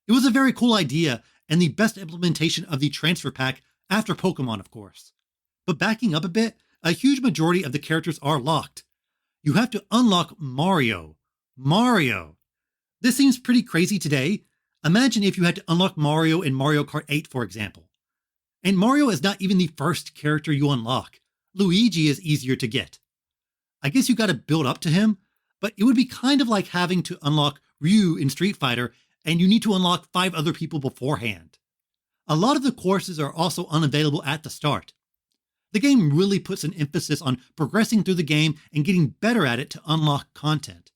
It was a very cool idea, and the best implementation of the transfer pack after Pokemon, of course. But backing up a bit, a huge majority of the characters are locked. You have to unlock Mario. Mario! This seems pretty crazy today. Imagine if you had to unlock Mario in Mario Kart 8, for example. And Mario is not even the first character you unlock. Luigi is easier to get. I guess you gotta build up to him, but it would be kind of like having to unlock Ryu in Street Fighter, and you need to unlock 5 other people beforehand. A lot of the courses are also unavailable at the start. The game really puts an emphasis on progressing through the game and getting better at it to unlock content.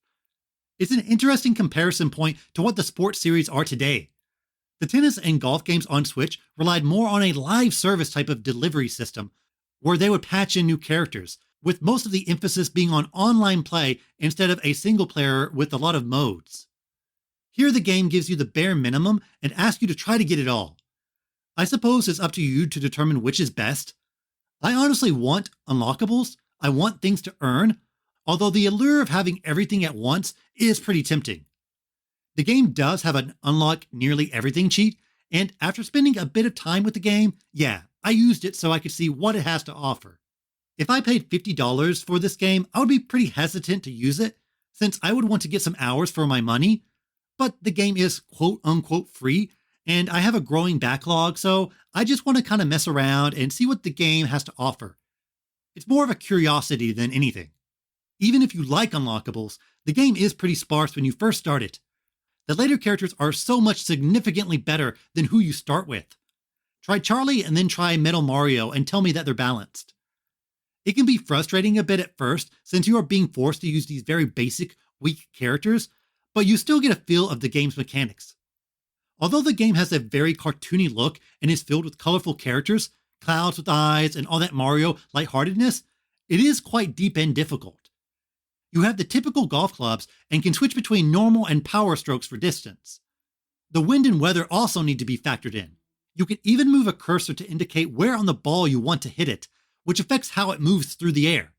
It's an interesting comparison point to what the sports series are today. The tennis and golf games on Switch relied more on a live service type of delivery system, where they would patch in new characters, with most of the emphasis being on online play instead of a single player with a lot of modes. Here the game gives you the bare minimum and asks you to try to get it all. I suppose it's up to you to determine which is best. I honestly want unlockables. I want things to earn, although the allure of having everything at once is pretty tempting. The game does have an unlock nearly everything cheat, and after spending a bit of time with the game, yeah, I used it so I could see what it has to offer. If I paid $50 for this game, I would be pretty hesitant to use it, since I would want to get some hours for my money, but the game is quote-unquote free, and I have a growing backlog, so I just want to kind of mess around and see what the game has to offer. It's more of a curiosity than anything. Even if you like unlockables, the game is pretty sparse when you first start it. The later characters are so much significantly better than who you start with. Try Charlie and then try Metal Mario and tell me that they're balanced. It can be frustrating a bit at first since you are being forced to use these very basic, weak characters, but you still get a feel of the game's mechanics. Although the game has a very cartoony look and is filled with colorful characters, clouds with eyes, and all that Mario lightheartedness, it is quite deep and difficult. You have the typical golf clubs and can switch between normal and power strokes for distance. The wind and weather also need to be factored in. You can even move a cursor to indicate where on the ball you want to hit it, which affects how it moves through the air.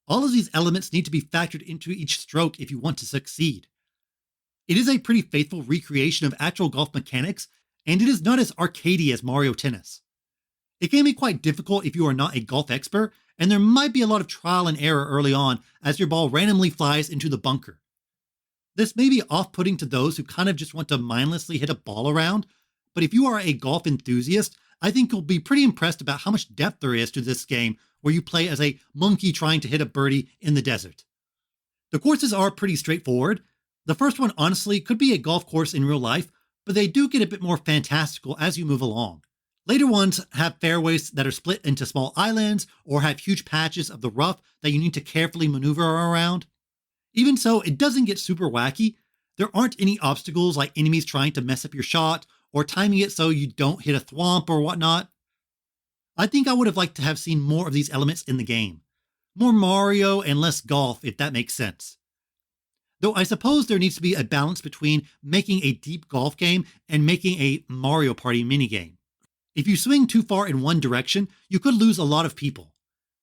All of these elements need to be factored into each stroke if you want to succeed. It is a pretty faithful recreation of actual golf mechanics, and it is not as arcadey as Mario Tennis. It can be quite difficult if you are not a golf expert, and there might be a lot of trial and error early on as your ball randomly flies into the bunker. This may be off-putting to those who kind of just want to mindlessly hit a ball around, but if you are a golf enthusiast, I think you'll be pretty impressed about how much depth there is to this game where you play as a monkey trying to hit a birdie in the desert. The courses are pretty straightforward. The first one honestly could be a golf course in real life, but they do get a bit more fantastical as you move along. Later ones have fairways that are split into small islands or have huge patches of the rough that you need to carefully maneuver around. Even so, it doesn't get super wacky. There aren't any obstacles like enemies trying to mess up your shot or timing it so you don't hit a thwomp or whatnot. I think I would have liked to have seen more of these elements in the game. More Mario and less golf, if that makes sense. Though I suppose there needs to be a balance between making a deep golf game and making a Mario Party minigame. If you swing too far in one direction, you could lose a lot of people.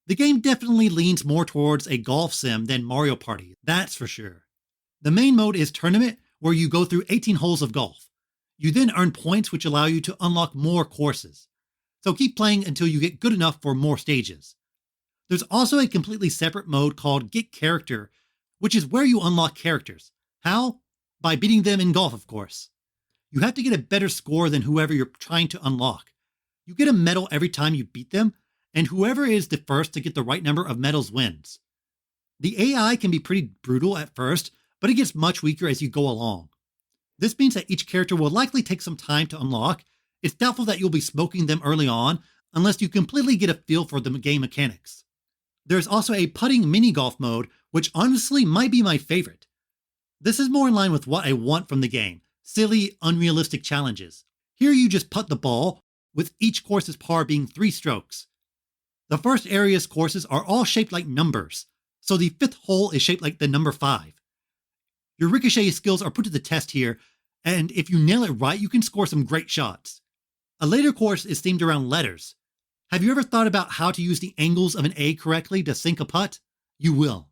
The game definitely leans more towards a golf sim than Mario Party, that's for sure. The main mode is Tournament, where you go through 18 holes of golf. You then earn points which allow you to unlock more courses. So keep playing until you get good enough for more stages. There's also a completely separate mode called Get Character, which is where you unlock characters. How? By beating them in golf, of course. You have to get a better score than whoever you're trying to unlock. You get a medal every time you beat them, and whoever is the first to get the right number of medals wins. The AI can be pretty brutal at first, but it gets much weaker as you go along. This means that each character will likely take some time to unlock. It's doubtful that you'll be smoking them early on, unless you completely get a feel for the game mechanics. There's also a putting mini-golf mode, which honestly might be my favorite. This is more in line with what I want from the game, silly, unrealistic challenges. Here you just putt the ball, with each course's par being 3 strokes. The first area's courses are all shaped like numbers, so the 5th hole is shaped like the number 5. Your ricochet skills are put to the test here, and if you nail it right, you can score some great shots. A later course is themed around letters. Have you ever thought about how to use the angles of an A correctly to sink a putt? You will.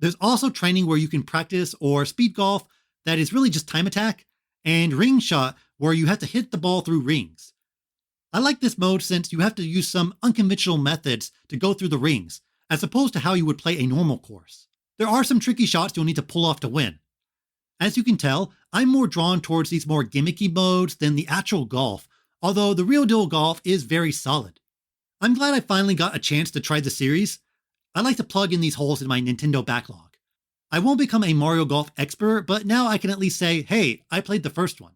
There's also training where you can practice, or speed golf that is really just time attack, and ring shot where you have to hit the ball through rings. I like this mode since you have to use some unconventional methods to go through the rings, as opposed to how you would play a normal course. There are some tricky shots you'll need to pull off to win. As you can tell, I'm more drawn towards these more gimmicky modes than the actual golf, although the real deal golf is very solid. I'm glad I finally got a chance to try the series. I like to plug in these holes in my Nintendo backlog. I won't become a Mario Golf expert, but now I can at least say, hey, I played the first one.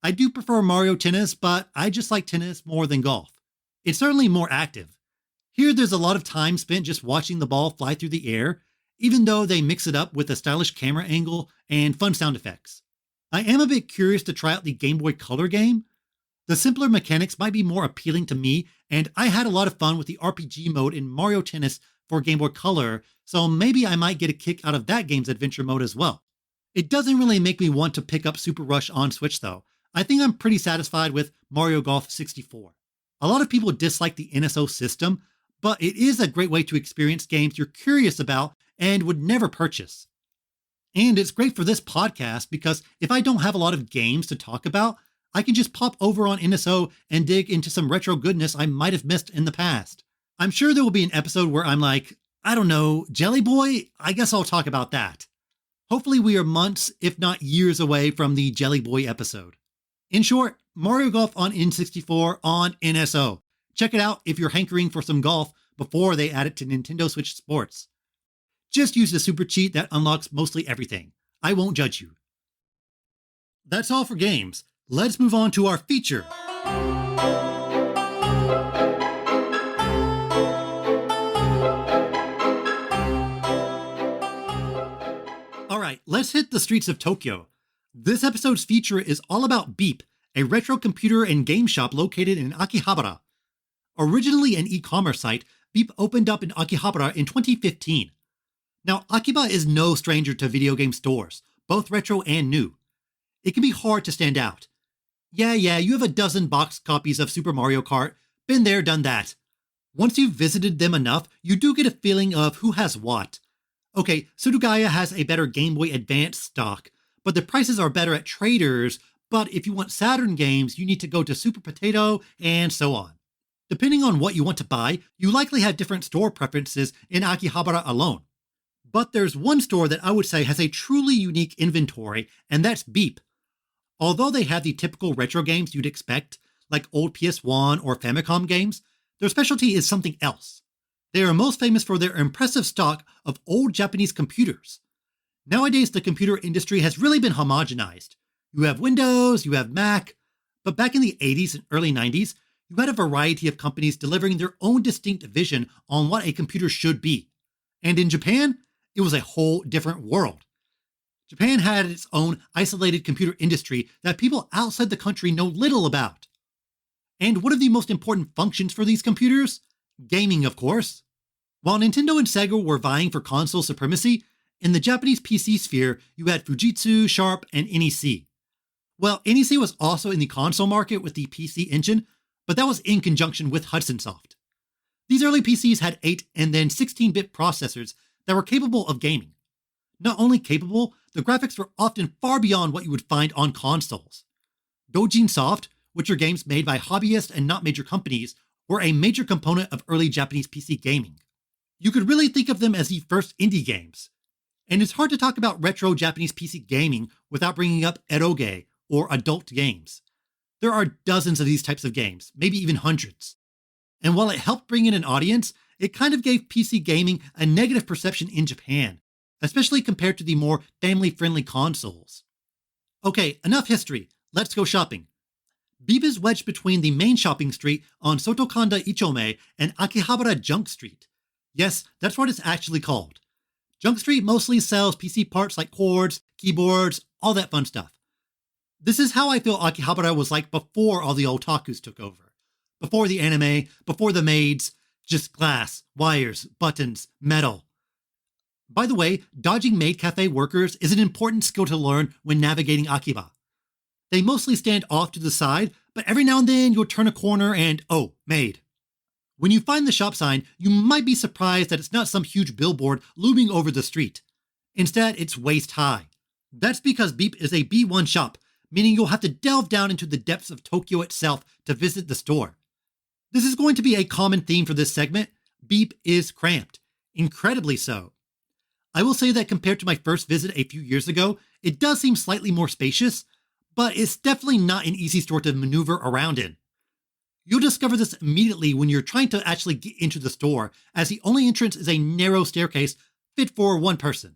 I do prefer Mario Tennis, but I just like tennis more than golf. It's certainly more active. Here there's a lot of time spent just watching the ball fly through the air, even though they mix it up with a stylish camera angle and fun sound effects. I am a bit curious to try out the Game Boy Color game. The simpler mechanics might be more appealing to me, and I had a lot of fun with the RPG mode in Mario Tennis for Game Boy Color, so maybe I might get a kick out of that game's adventure mode as well. It doesn't really make me want to pick up Super Rush on Switch though. I think I'm pretty satisfied with Mario Golf 64. A lot of people dislike the NSO system, but it is a great way to experience games you're curious about and would never purchase. And it's great for this podcast because if I don't have a lot of games to talk about, I can just pop over on NSO and dig into some retro goodness I might have missed in the past. I'm sure there will be an episode where I'm like, I don't know, Jelly Boy? I guess I'll talk about that. Hopefully we are months, if not years away from the Jelly Boy episode. In short, Mario Golf on N64 on NSO. Check it out if you're hankering for some golf before they add it to Nintendo Switch Sports. Just use the super cheat that unlocks mostly everything. I won't judge you. That's all for games. Let's move on to our feature. Alright, let's hit the streets of Tokyo. This episode's feature is all about Beep, a retro computer and game shop located in Akihabara. Originally an e-commerce site, Beep opened up in Akihabara in 2015. Now, Akiba is no stranger to video game stores, both retro and new. It can be hard to stand out. Yeah, you have a dozen box copies of Super Mario Kart. Been there, done that. Once you've visited them enough, you do get a feeling of who has what. Okay, Surugaya has a better Game Boy Advance stock, but the prices are better at traders, but if you want Saturn games, you need to go to Super Potato, and so on. Depending on what you want to buy, you likely have different store preferences in Akihabara alone. But there's one store that I would say has a truly unique inventory, and that's Beep. Although they have the typical retro games you'd expect, like old PS1 or Famicom games, their specialty is something else. They are most famous for their impressive stock of old Japanese computers. Nowadays, the computer industry has really been homogenized. You have Windows, you have Mac, but back in the 80s and early 90s, you had a variety of companies delivering their own distinct vision on what a computer should be. And in Japan, it was a whole different world. Japan had its own isolated computer industry that people outside the country know little about. And what are the most important functions for these computers? Gaming, of course. While Nintendo and Sega were vying for console supremacy, in the Japanese PC sphere, you had Fujitsu, Sharp, and NEC. Well, NEC was also in the console market with the PC Engine, but that was in conjunction with Hudson Soft. These early PCs had 8 and then 16-bit processors that were capable of gaming. Not only capable, the graphics were often far beyond what you would find on consoles. Dojin Soft, which are games made by hobbyists and not major companies, were a major component of early Japanese PC gaming. You could really think of them as the first indie games. And it's hard to talk about retro Japanese PC gaming without bringing up eroge, or adult games. There are dozens of these types of games, maybe even hundreds. And while it helped bring in an audience, it kind of gave PC gaming a negative perception in Japan, especially compared to the more family-friendly consoles. Okay, enough history. Let's go shopping. Beep is wedged between the main shopping street on Sotokanda Ichome and Akihabara Junk Street. Yes, that's what it's actually called. Junk Street mostly sells PC parts like cords, keyboards, all that fun stuff. This is how I feel Akihabara was like before all the otakus took over. Before the anime, before the maids, just glass, wires, buttons, metal. By the way, dodging maid cafe workers is an important skill to learn when navigating Akiba. They mostly stand off to the side, but every now and then you'll turn a corner and, oh, maid. When you find the shop sign, you might be surprised that it's not some huge billboard looming over the street. Instead, it's waist high. That's because Beep is a B1 shop, meaning you'll have to delve down into the depths of Tokyo itself to visit the store. This is going to be a common theme for this segment. Beep is cramped, incredibly so. I will say that compared to my first visit a few years ago, it does seem slightly more spacious, but it's definitely not an easy store to maneuver around in. You'll discover this immediately when you're trying to actually get into the store, as the only entrance is a narrow staircase fit for one person.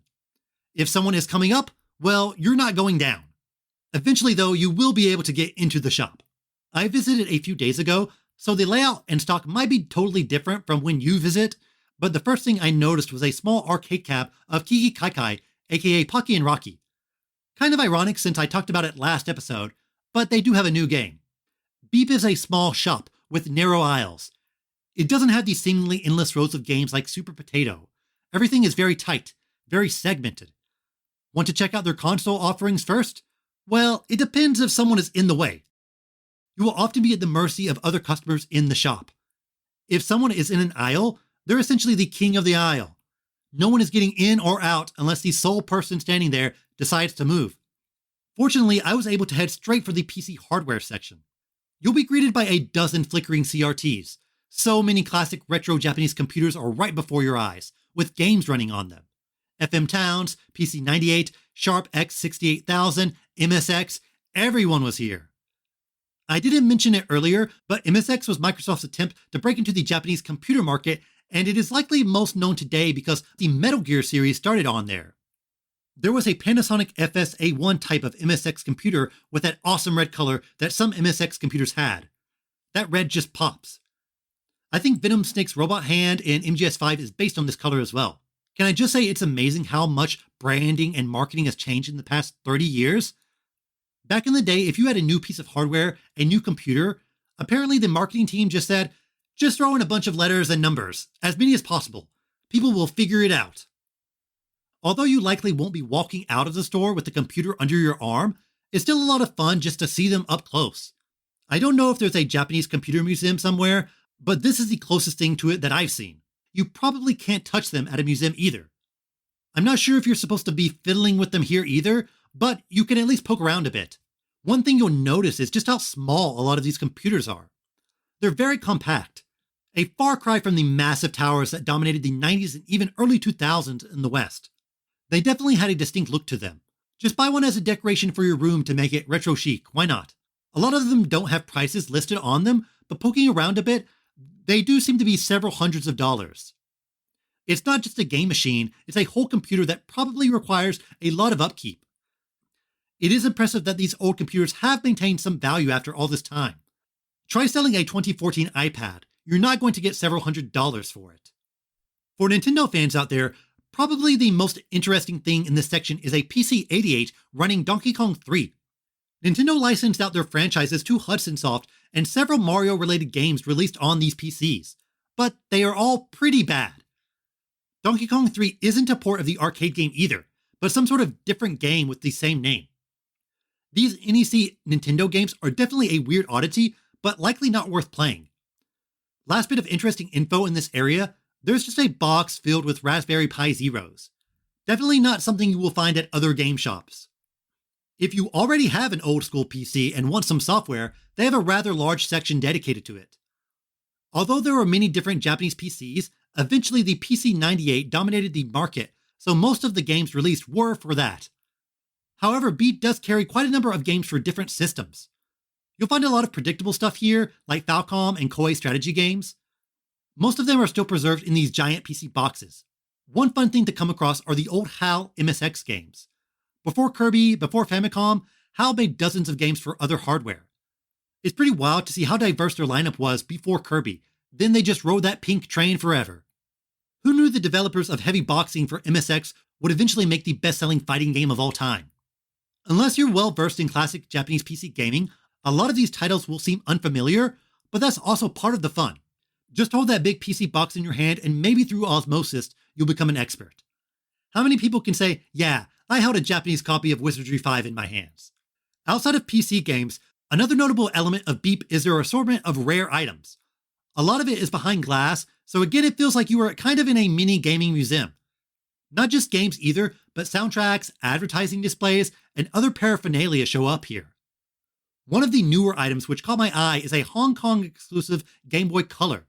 If someone is coming up, well, you're not going down. Eventually, though, you will be able to get into the shop. I visited a few days ago, so the layout and stock might be totally different from when you visit, but the first thing I noticed was a small arcade cab of Kiki Kaikai, aka Pocky and Rocky. Kind of ironic since I talked about it last episode, but they do have a new game. Beep is a small shop with narrow aisles. It doesn't have these seemingly endless rows of games like Super Potato. Everything is very tight, very segmented. Want to check out their console offerings first? Well, it depends if someone is in the way. You will often be at the mercy of other customers in the shop. If someone is in an aisle, they're essentially the king of the aisle. No one is getting in or out unless the sole person standing there decides to move. Fortunately, I was able to head straight for the PC hardware section. You'll be greeted by a dozen flickering CRTs. So many classic retro Japanese computers are right before your eyes, with games running on them. FM Towns, PC 98, Sharp X68000, MSX, everyone was here. I didn't mention it earlier, but MSX was Microsoft's attempt to break into the Japanese computer market, and it is likely most known today because the Metal Gear series started on there. There was a Panasonic FS-A1 type of MSX computer with that awesome red color that some MSX computers had. That red just pops. I think Venom Snake's robot hand in MGS5 is based on this color as well. Can I just say it's amazing how much branding and marketing has changed in the past 30 years? Back in the day, if you had a new piece of hardware, a new computer, apparently the marketing team just said, just throw in a bunch of letters and numbers, as many as possible. People will figure it out. Although you likely won't be walking out of the store with the computer under your arm, it's still a lot of fun just to see them up close. I don't know if there's a Japanese computer museum somewhere, but this is the closest thing to it that I've seen. You probably can't touch them at a museum either. I'm not sure if you're supposed to be fiddling with them here either, but you can at least poke around a bit. One thing you'll notice is just how small a lot of these computers are. They're very compact, a far cry from the massive towers that dominated the 90s and even early 2000s in the West. They definitely had a distinct look to them. Just buy one as a decoration for your room to make it retro chic, why not? A lot of them don't have prices listed on them, but poking around a bit, they do seem to be several hundreds of dollars. It's not just a game machine, it's a whole computer that probably requires a lot of upkeep. It is impressive that these old computers have maintained some value after all this time. Try selling a 2014 iPad. You're not going to get several $100s for it. For Nintendo fans out there, probably the most interesting thing in this section is a PC-88 running Donkey Kong 3. Nintendo licensed out their franchises to Hudson Soft, and several Mario-related games released on these PCs, but they are all pretty bad. Donkey Kong 3 isn't a port of the arcade game either, but some sort of different game with the same name. These NEC Nintendo games are definitely a weird oddity, but likely not worth playing. Last bit of interesting info in this area, there's just a box filled with Raspberry Pi Zeros. Definitely not something you will find at other game shops. If you already have an old school PC and want some software, they have a rather large section dedicated to it. Although there were many different Japanese PCs, eventually the PC-98 dominated the market, so most of the games released were for that. However, Beat does carry quite a number of games for different systems. You'll find a lot of predictable stuff here, like Falcom and Koei strategy games. Most of them are still preserved in these giant PC boxes. One fun thing to come across are the old HAL MSX games. Before Kirby, before Famicom, HAL made dozens of games for other hardware. It's pretty wild to see how diverse their lineup was before Kirby, then they just rode that pink train forever. Who knew the developers of Heavy Boxing for MSX would eventually make the best-selling fighting game of all time? Unless you're well-versed in classic Japanese PC gaming, a lot of these titles will seem unfamiliar, but that's also part of the fun. Just hold that big PC box in your hand and maybe through osmosis, you'll become an expert. How many people can say, yeah, I held a Japanese copy of Wizardry 5 in my hands? Outside of PC games, another notable element of Beep is their assortment of rare items. A lot of it is behind glass, so again it feels like you are kind of in a mini gaming museum. Not just games either, but soundtracks, advertising displays, and other paraphernalia show up here. One of the newer items which caught my eye is a Hong Kong exclusive Game Boy Color.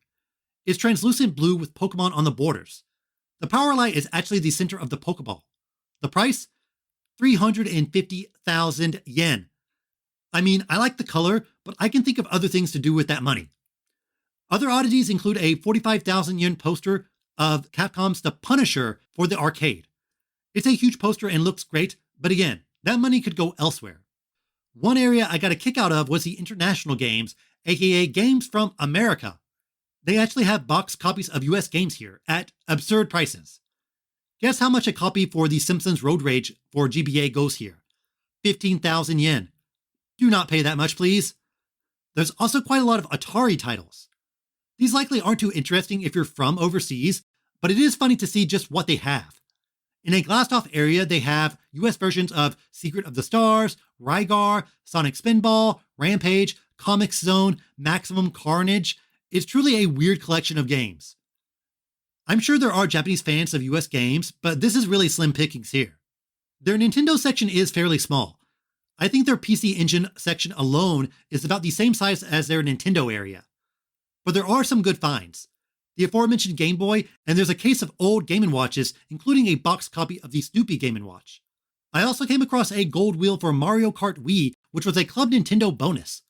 It's translucent blue with Pokemon on the borders. The power light is actually the center of the Pokeball. The price? 350,000 yen. I mean, I like the color, but I can think of other things to do with that money. Other oddities include a 45,000 yen poster of Capcom's The Punisher for the arcade. It's a huge poster and looks great, but again, that money could go elsewhere. One area I got a kick out of was the international games, aka games from America. They actually have box copies of US games here at absurd prices. Guess how much a copy for The Simpsons Road Rage for GBA goes here? 15,000 yen. Do not pay that much, please. There's also quite a lot of Atari titles. These likely aren't too interesting if you're from overseas, but it is funny to see just what they have. In a glassed-off area, they have US versions of Secret of the Stars, Rygar, Sonic Spinball, Rampage, Comics Zone, Maximum Carnage. It's truly a weird collection of games. I'm sure there are Japanese fans of US games, but this is really slim pickings here. Their Nintendo section is fairly small. I think their PC Engine section alone is about the same size as their Nintendo area. But there are some good finds. The aforementioned Game Boy, and there's a case of old Game & Watches, including a box copy of the Snoopy Game & Watch. I also came across a gold wheel for Mario Kart Wii, which was a Club Nintendo bonus.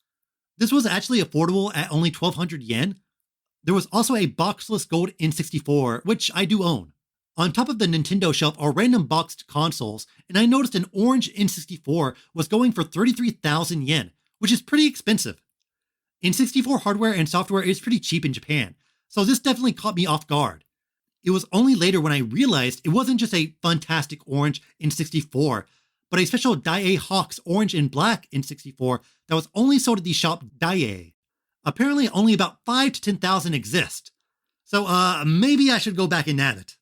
This was actually affordable at only 1,200 yen. There was also a boxless gold N64, which I do own. On top of the Nintendo shelf are random boxed consoles, and I noticed an orange N64 was going for 33,000 yen, which is pretty expensive. N64 hardware and software is pretty cheap in Japan, so this definitely caught me off guard. It was only later when I realized it wasn't just a fantastic orange N64, but a special Dai Hawks orange and black N64 that was only sold at the shop Dai. Apparently only about 5 to 10,000 exist. So maybe I should go back and nab it.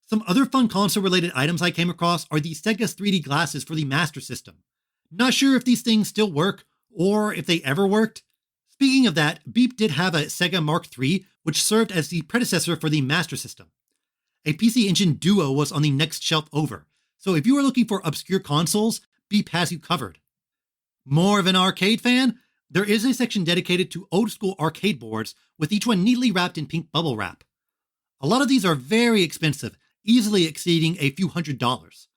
Some other fun console-related items I came across are the Sega's 3D glasses for the Master System. Not sure if these things still work, or if they ever worked. Speaking of that, Beep did have a Sega Mark III, which served as the predecessor for the Master System. A PC Engine Duo was on the next shelf over, so if you are looking for obscure consoles, Beep has you covered. More of an arcade fan? There is a section dedicated to old-school arcade boards, with each one neatly wrapped in pink bubble wrap. A lot of these are very expensive, easily exceeding a few $100s.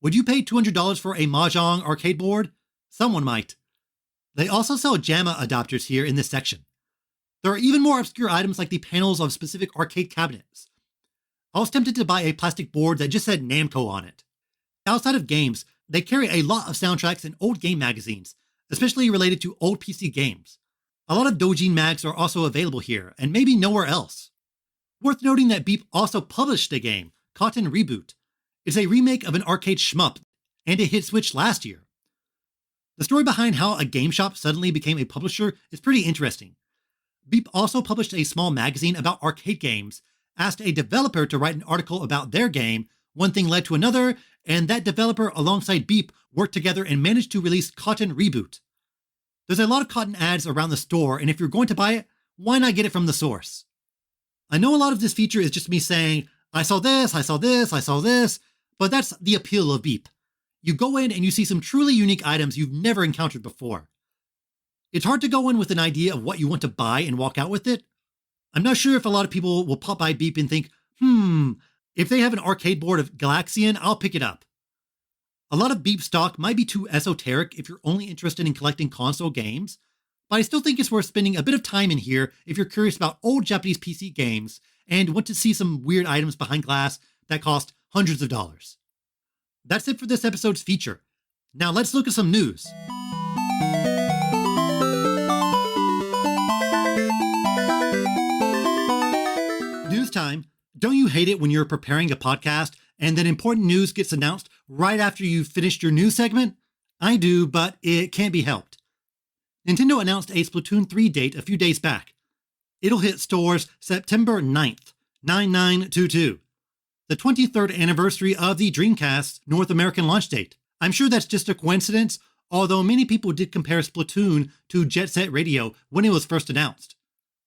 Would you pay $200 for a Mahjong arcade board? Someone might. They also sell JAMA adapters here in this section. There are even more obscure items like the panels of specific arcade cabinets. I was tempted to buy a plastic board that just said Namco on it. Outside of games, they carry a lot of soundtracks and old game magazines, especially related to old PC games. A lot of Dojin mags are also available here, and maybe nowhere else. Worth noting that Beep also published a game, Cotton Reboot. It's a remake of an arcade shmup, and it hit Switch last year. The story behind how a game shop suddenly became a publisher is pretty interesting. Beep also published a small magazine about arcade games, asked a developer to write an article about their game, one thing led to another, and that developer alongside Beep worked together and managed to release Cotton Reboot. There's a lot of Cotton ads around the store, and if you're going to buy it, why not get it from the source? I know a lot of this feature is just me saying, I saw this, I saw this, I saw this, but that's the appeal of Beep. You go in and you see some truly unique items you've never encountered before. It's hard to go in with an idea of what you want to buy and walk out with it. I'm not sure if a lot of people will pop by Beep and think, if they have an arcade board of Galaxian, I'll pick it up. A lot of Beep stock might be too esoteric if you're only interested in collecting console games, but I still think it's worth spending a bit of time in here if you're curious about old Japanese PC games and want to see some weird items behind glass that cost hundreds of dollars. That's it for this episode's feature. Now let's look at some news. News time. Don't you hate it when you're preparing a podcast and then important news gets announced right after you've finished your news segment? I do, but it can't be helped. Nintendo announced a Splatoon 3 date a few days back. It'll hit stores September 9th, 9922, the 23rd anniversary of the Dreamcast's North American launch date. I'm sure that's just a coincidence, although many people did compare Splatoon to Jet Set Radio when it was first announced.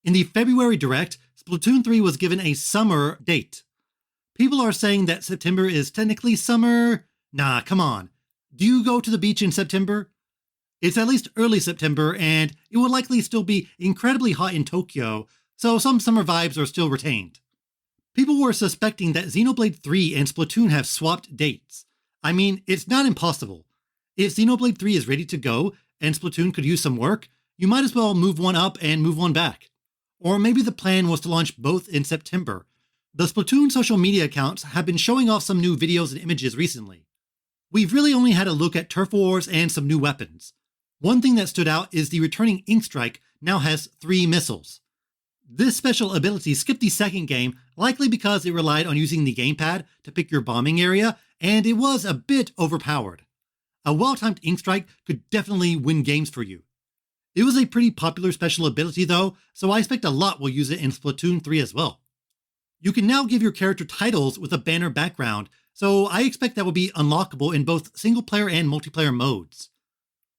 In the February Direct, Splatoon 3 was given a summer date. People are saying that September is technically summer. Nah, come on. Do you go to the beach in September? It's at least early September, and it will likely still be incredibly hot in Tokyo, so some summer vibes are still retained. People were suspecting that Xenoblade 3 and Splatoon have swapped dates. I mean, it's not impossible. If Xenoblade 3 is ready to go, and Splatoon could use some work, you might as well move one up and move one back. Or maybe the plan was to launch both in September. The Splatoon social media accounts have been showing off some new videos and images recently. We've really only had a look at turf wars and some new weapons. One thing that stood out is the returning Ink Strike now has 3 missiles. This special ability skipped the second game, likely because it relied on using the gamepad to pick your bombing area, and it was a bit overpowered. A well-timed Ink Strike could definitely win games for you. It was a pretty popular special ability though, so I expect a lot will use it in Splatoon 3 as well. You can now give your character titles with a banner background, so I expect that will be unlockable in both single-player and multiplayer modes.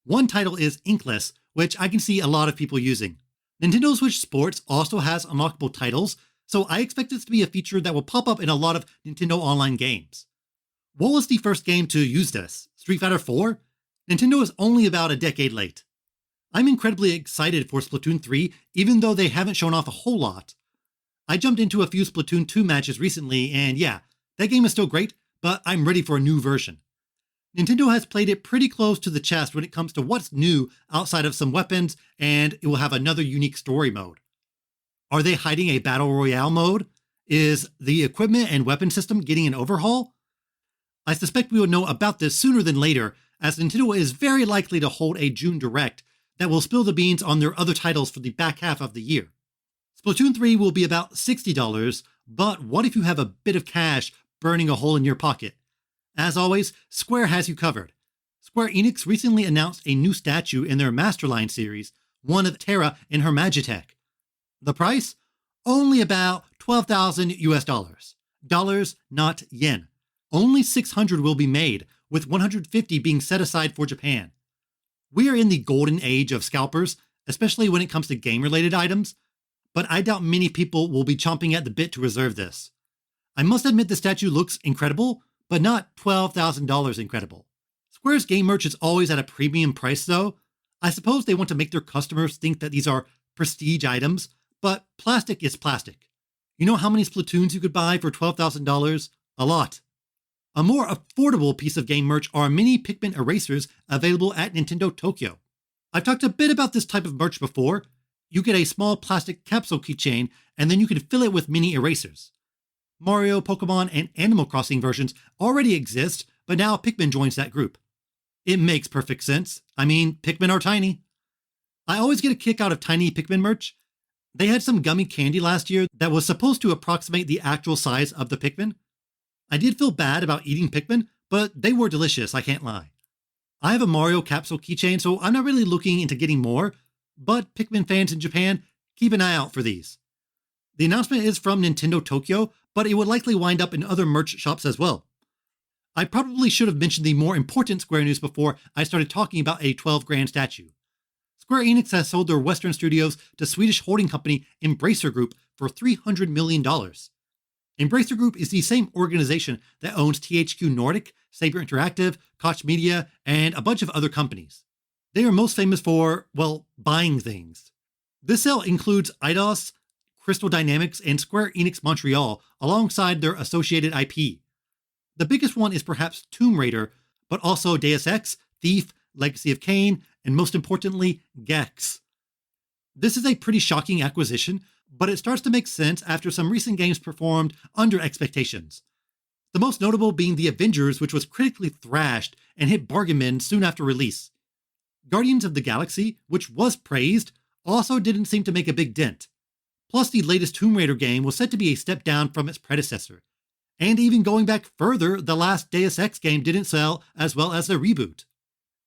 One title is Inkless, which I can see a lot of people using. Nintendo Switch Sports also has unlockable titles, so I expect this to be a feature that will pop up in a lot of Nintendo Online games. What was the first game to use this? Street Fighter 4? Nintendo is only about a decade late. I'm incredibly excited for Splatoon 3, even though they haven't shown off a whole lot. I jumped into a few Splatoon 2 matches recently, and yeah, that game is still great, but I'm ready for a new version. Nintendo has played it pretty close to the chest when it comes to what's new outside of some weapons, and it will have another unique story mode. Are they hiding a Battle Royale mode? Is the equipment and weapon system getting an overhaul? I suspect we will know about this sooner than later, as Nintendo is very likely to hold a June Direct that will spill the beans on their other titles for the back half of the year. Splatoon 3 will be about $60, but what if you have a bit of cash burning a hole in your pocket? As always, Square has you covered. Square Enix recently announced a new statue in their Masterline series, one of Terra and her Magitech. The price? Only about $12,000 US. Dollars, not yen. Only 600 will be made, with 150 being set aside for Japan. We are in the golden age of scalpers, especially when it comes to game-related items, but I doubt many people will be chomping at the bit to reserve this. I must admit the statue looks incredible, but not $12,000 incredible. Square's game merch is always at a premium price though. I suppose they want to make their customers think that these are prestige items, but plastic is plastic. You know how many Splatoons you could buy for $12,000? A lot. A more affordable piece of game merch are mini Pikmin erasers available at Nintendo Tokyo. I've talked a bit about this type of merch before. You get a small plastic capsule keychain, and then you can fill it with mini erasers. Mario, Pokemon, and Animal Crossing versions already exist, but now Pikmin joins that group. It makes perfect sense. I mean, Pikmin are tiny. I always get a kick out of tiny Pikmin merch. They had some gummy candy last year that was supposed to approximate the actual size of the Pikmin. I did feel bad about eating Pikmin, but they were delicious, I can't lie. I have a Mario capsule keychain, so I'm not really looking into getting more, but Pikmin fans in Japan, keep an eye out for these. The announcement is from Nintendo Tokyo, but it would likely wind up in other merch shops as well. I probably should have mentioned the more important Square news before I started talking about a 12 grand statue. Square Enix has sold their Western studios to Swedish holding company Embracer Group for $300 million. Embracer Group is the same organization that owns THQ Nordic, Saber Interactive, Koch Media, and a bunch of other companies. They are most famous for, well, buying things. This sale includes Eidos, Crystal Dynamics, and Square Enix Montreal alongside their associated IP. The biggest one is perhaps Tomb Raider, but also Deus Ex, Thief, Legacy of Kain, and most importantly, Gex. This is a pretty shocking acquisition, but it starts to make sense after some recent games performed under expectations. The most notable being The Avengers, which was critically thrashed and hit bargain bin soon after release. Guardians of the Galaxy, which was praised, also didn't seem to make a big dent. Plus, the latest Tomb Raider game was said to be a step down from its predecessor. And even going back further, the last Deus Ex game didn't sell as well as the reboot.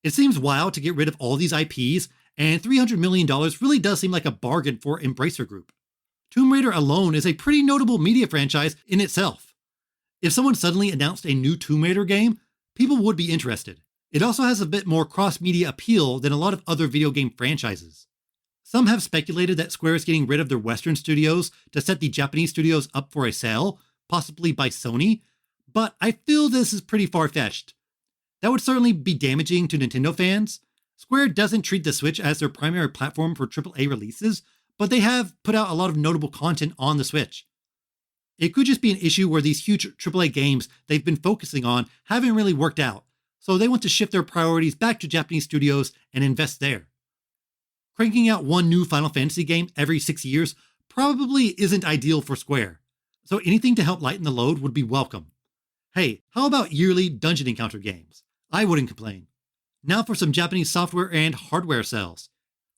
It seems wild to get rid of all these IPs, and $300 million really does seem like a bargain for Embracer Group. Tomb Raider alone is a pretty notable media franchise in itself. If someone suddenly announced a new Tomb Raider game, people would be interested. It also has a bit more cross-media appeal than a lot of other video game franchises. Some have speculated that Square is getting rid of their Western studios to set the Japanese studios up for a sale, possibly by Sony, but I feel this is pretty far-fetched. That would certainly be damaging to Nintendo fans. Square doesn't treat the Switch as their primary platform for AAA releases, but they have put out a lot of notable content on the Switch. It could just be an issue where these huge AAA games they've been focusing on haven't really worked out, so they want to shift their priorities back to Japanese studios and invest there. Cranking out one new Final Fantasy game every 6 years probably isn't ideal for Square, so anything to help lighten the load would be welcome. Hey, how about yearly dungeon encounter games? I wouldn't complain. Now for some Japanese software and hardware sales.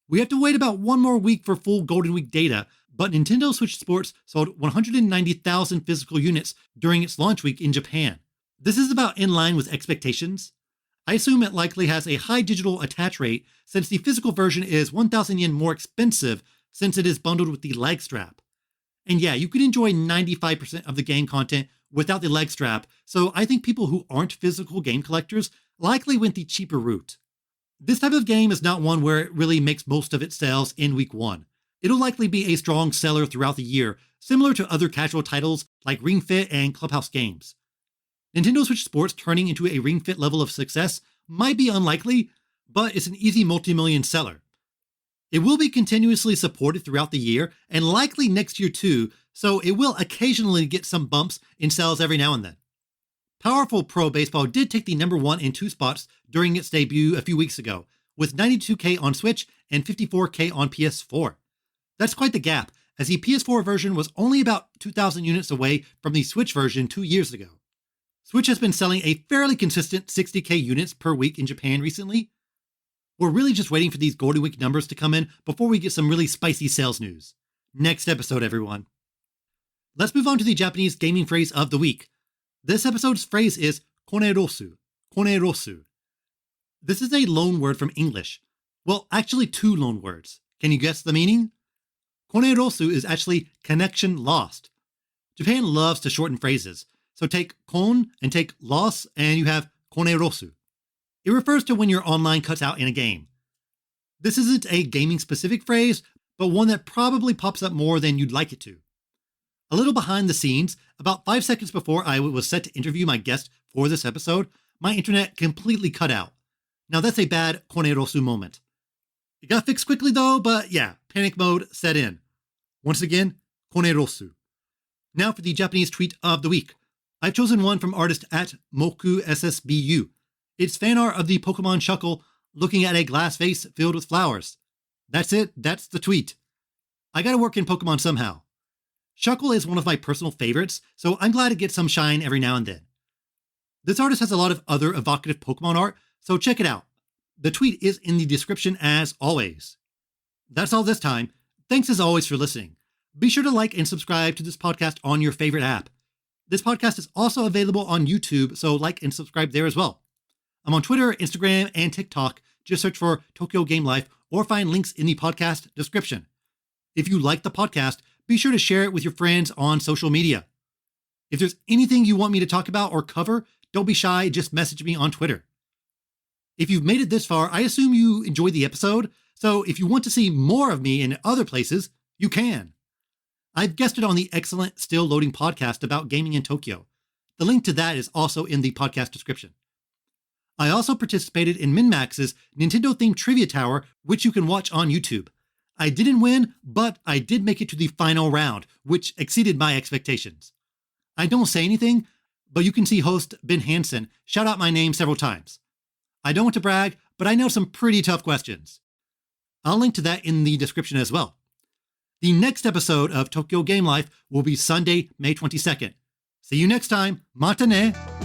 We have to wait about one more week for full Golden Week data, but Nintendo Switch Sports sold 190,000 physical units during its launch week in Japan. This is about in line with expectations. I assume it likely has a high digital attach rate since the physical version is 1,000 yen more expensive since it is bundled with the leg strap. And yeah, you can enjoy 95% of the game content without the leg strap, so I think people who aren't physical game collectors likely went the cheaper route. This type of game is not one where it really makes most of its sales in week one. It'll likely be a strong seller throughout the year, similar to other casual titles like Ring Fit and Clubhouse games. Nintendo Switch Sports turning into a Ring Fit level of success might be unlikely, but it's an easy multi-million seller. It will be continuously supported throughout the year, and likely next year too, so it will occasionally get some bumps in sales every now and then. Powerful Pro Baseball did take the number 1 and 2 spots during its debut a few weeks ago, with 92K on Switch and 54K on PS4. That's quite the gap, as the PS4 version was only about 2,000 units away from the Switch version 2 years ago. Switch has been selling a fairly consistent 60K units per week in Japan recently. We're really just waiting for these Golden Week numbers to come in before we get some really spicy sales news. Next episode, everyone. Let's move on to the Japanese gaming phrase of the week. This episode's phrase is konerosu, konerosu. This is a loan word from English. Well, actually 2 loan words. Can you guess the meaning? Konerosu is actually connection lost. Japan loves to shorten phrases, so take kon and take loss and you have konerosu. It refers to when your online cuts out in a game. This isn't a gaming specific phrase, but one that probably pops up more than you'd like it to. A little behind the scenes, about 5 seconds before I was set to interview my guest for this episode, my internet completely cut out. Now that's a bad konerosu moment. It got fixed quickly though, but yeah, panic mode set in. Once again, konerosu. Now for the Japanese tweet of the week. I've chosen one from artist at MokuSSBU. It's fan art of the Pokemon Shuckle looking at a glass vase filled with flowers. That's it, that's the tweet. I gotta work in Pokemon somehow. Shuckle is one of my personal favorites, so I'm glad it gets some shine every now and then. This artist has a lot of other evocative Pokemon art, so check it out. The tweet is in the description as always. That's all this time. Thanks as always for listening. Be sure to like and subscribe to this podcast on your favorite app. This podcast is also available on YouTube, so like and subscribe there as well. I'm on Twitter, Instagram, and TikTok. Just search for Tokyo Game Life or find links in the podcast description. If you like the podcast, be sure to share it with your friends on social media. If there's anything you want me to talk about or cover, don't be shy, just message me on Twitter. If you've made it this far, I assume you enjoyed the episode, so if you want to see more of me in other places, you can. I've guested on the excellent Still Loading podcast about gaming in Tokyo. The link to that is also in the podcast description. I also participated in MinMax's Nintendo-themed trivia tower, which you can watch on YouTube. I didn't win, but I did make it to the final round, which exceeded my expectations. I don't say anything, but you can see host Ben Hansen shout out my name several times. I don't want to brag, but I know some pretty tough questions. I'll link to that in the description as well. The next episode of Tokyo Game Life will be Sunday, May 22nd. See you next time. Mata ne!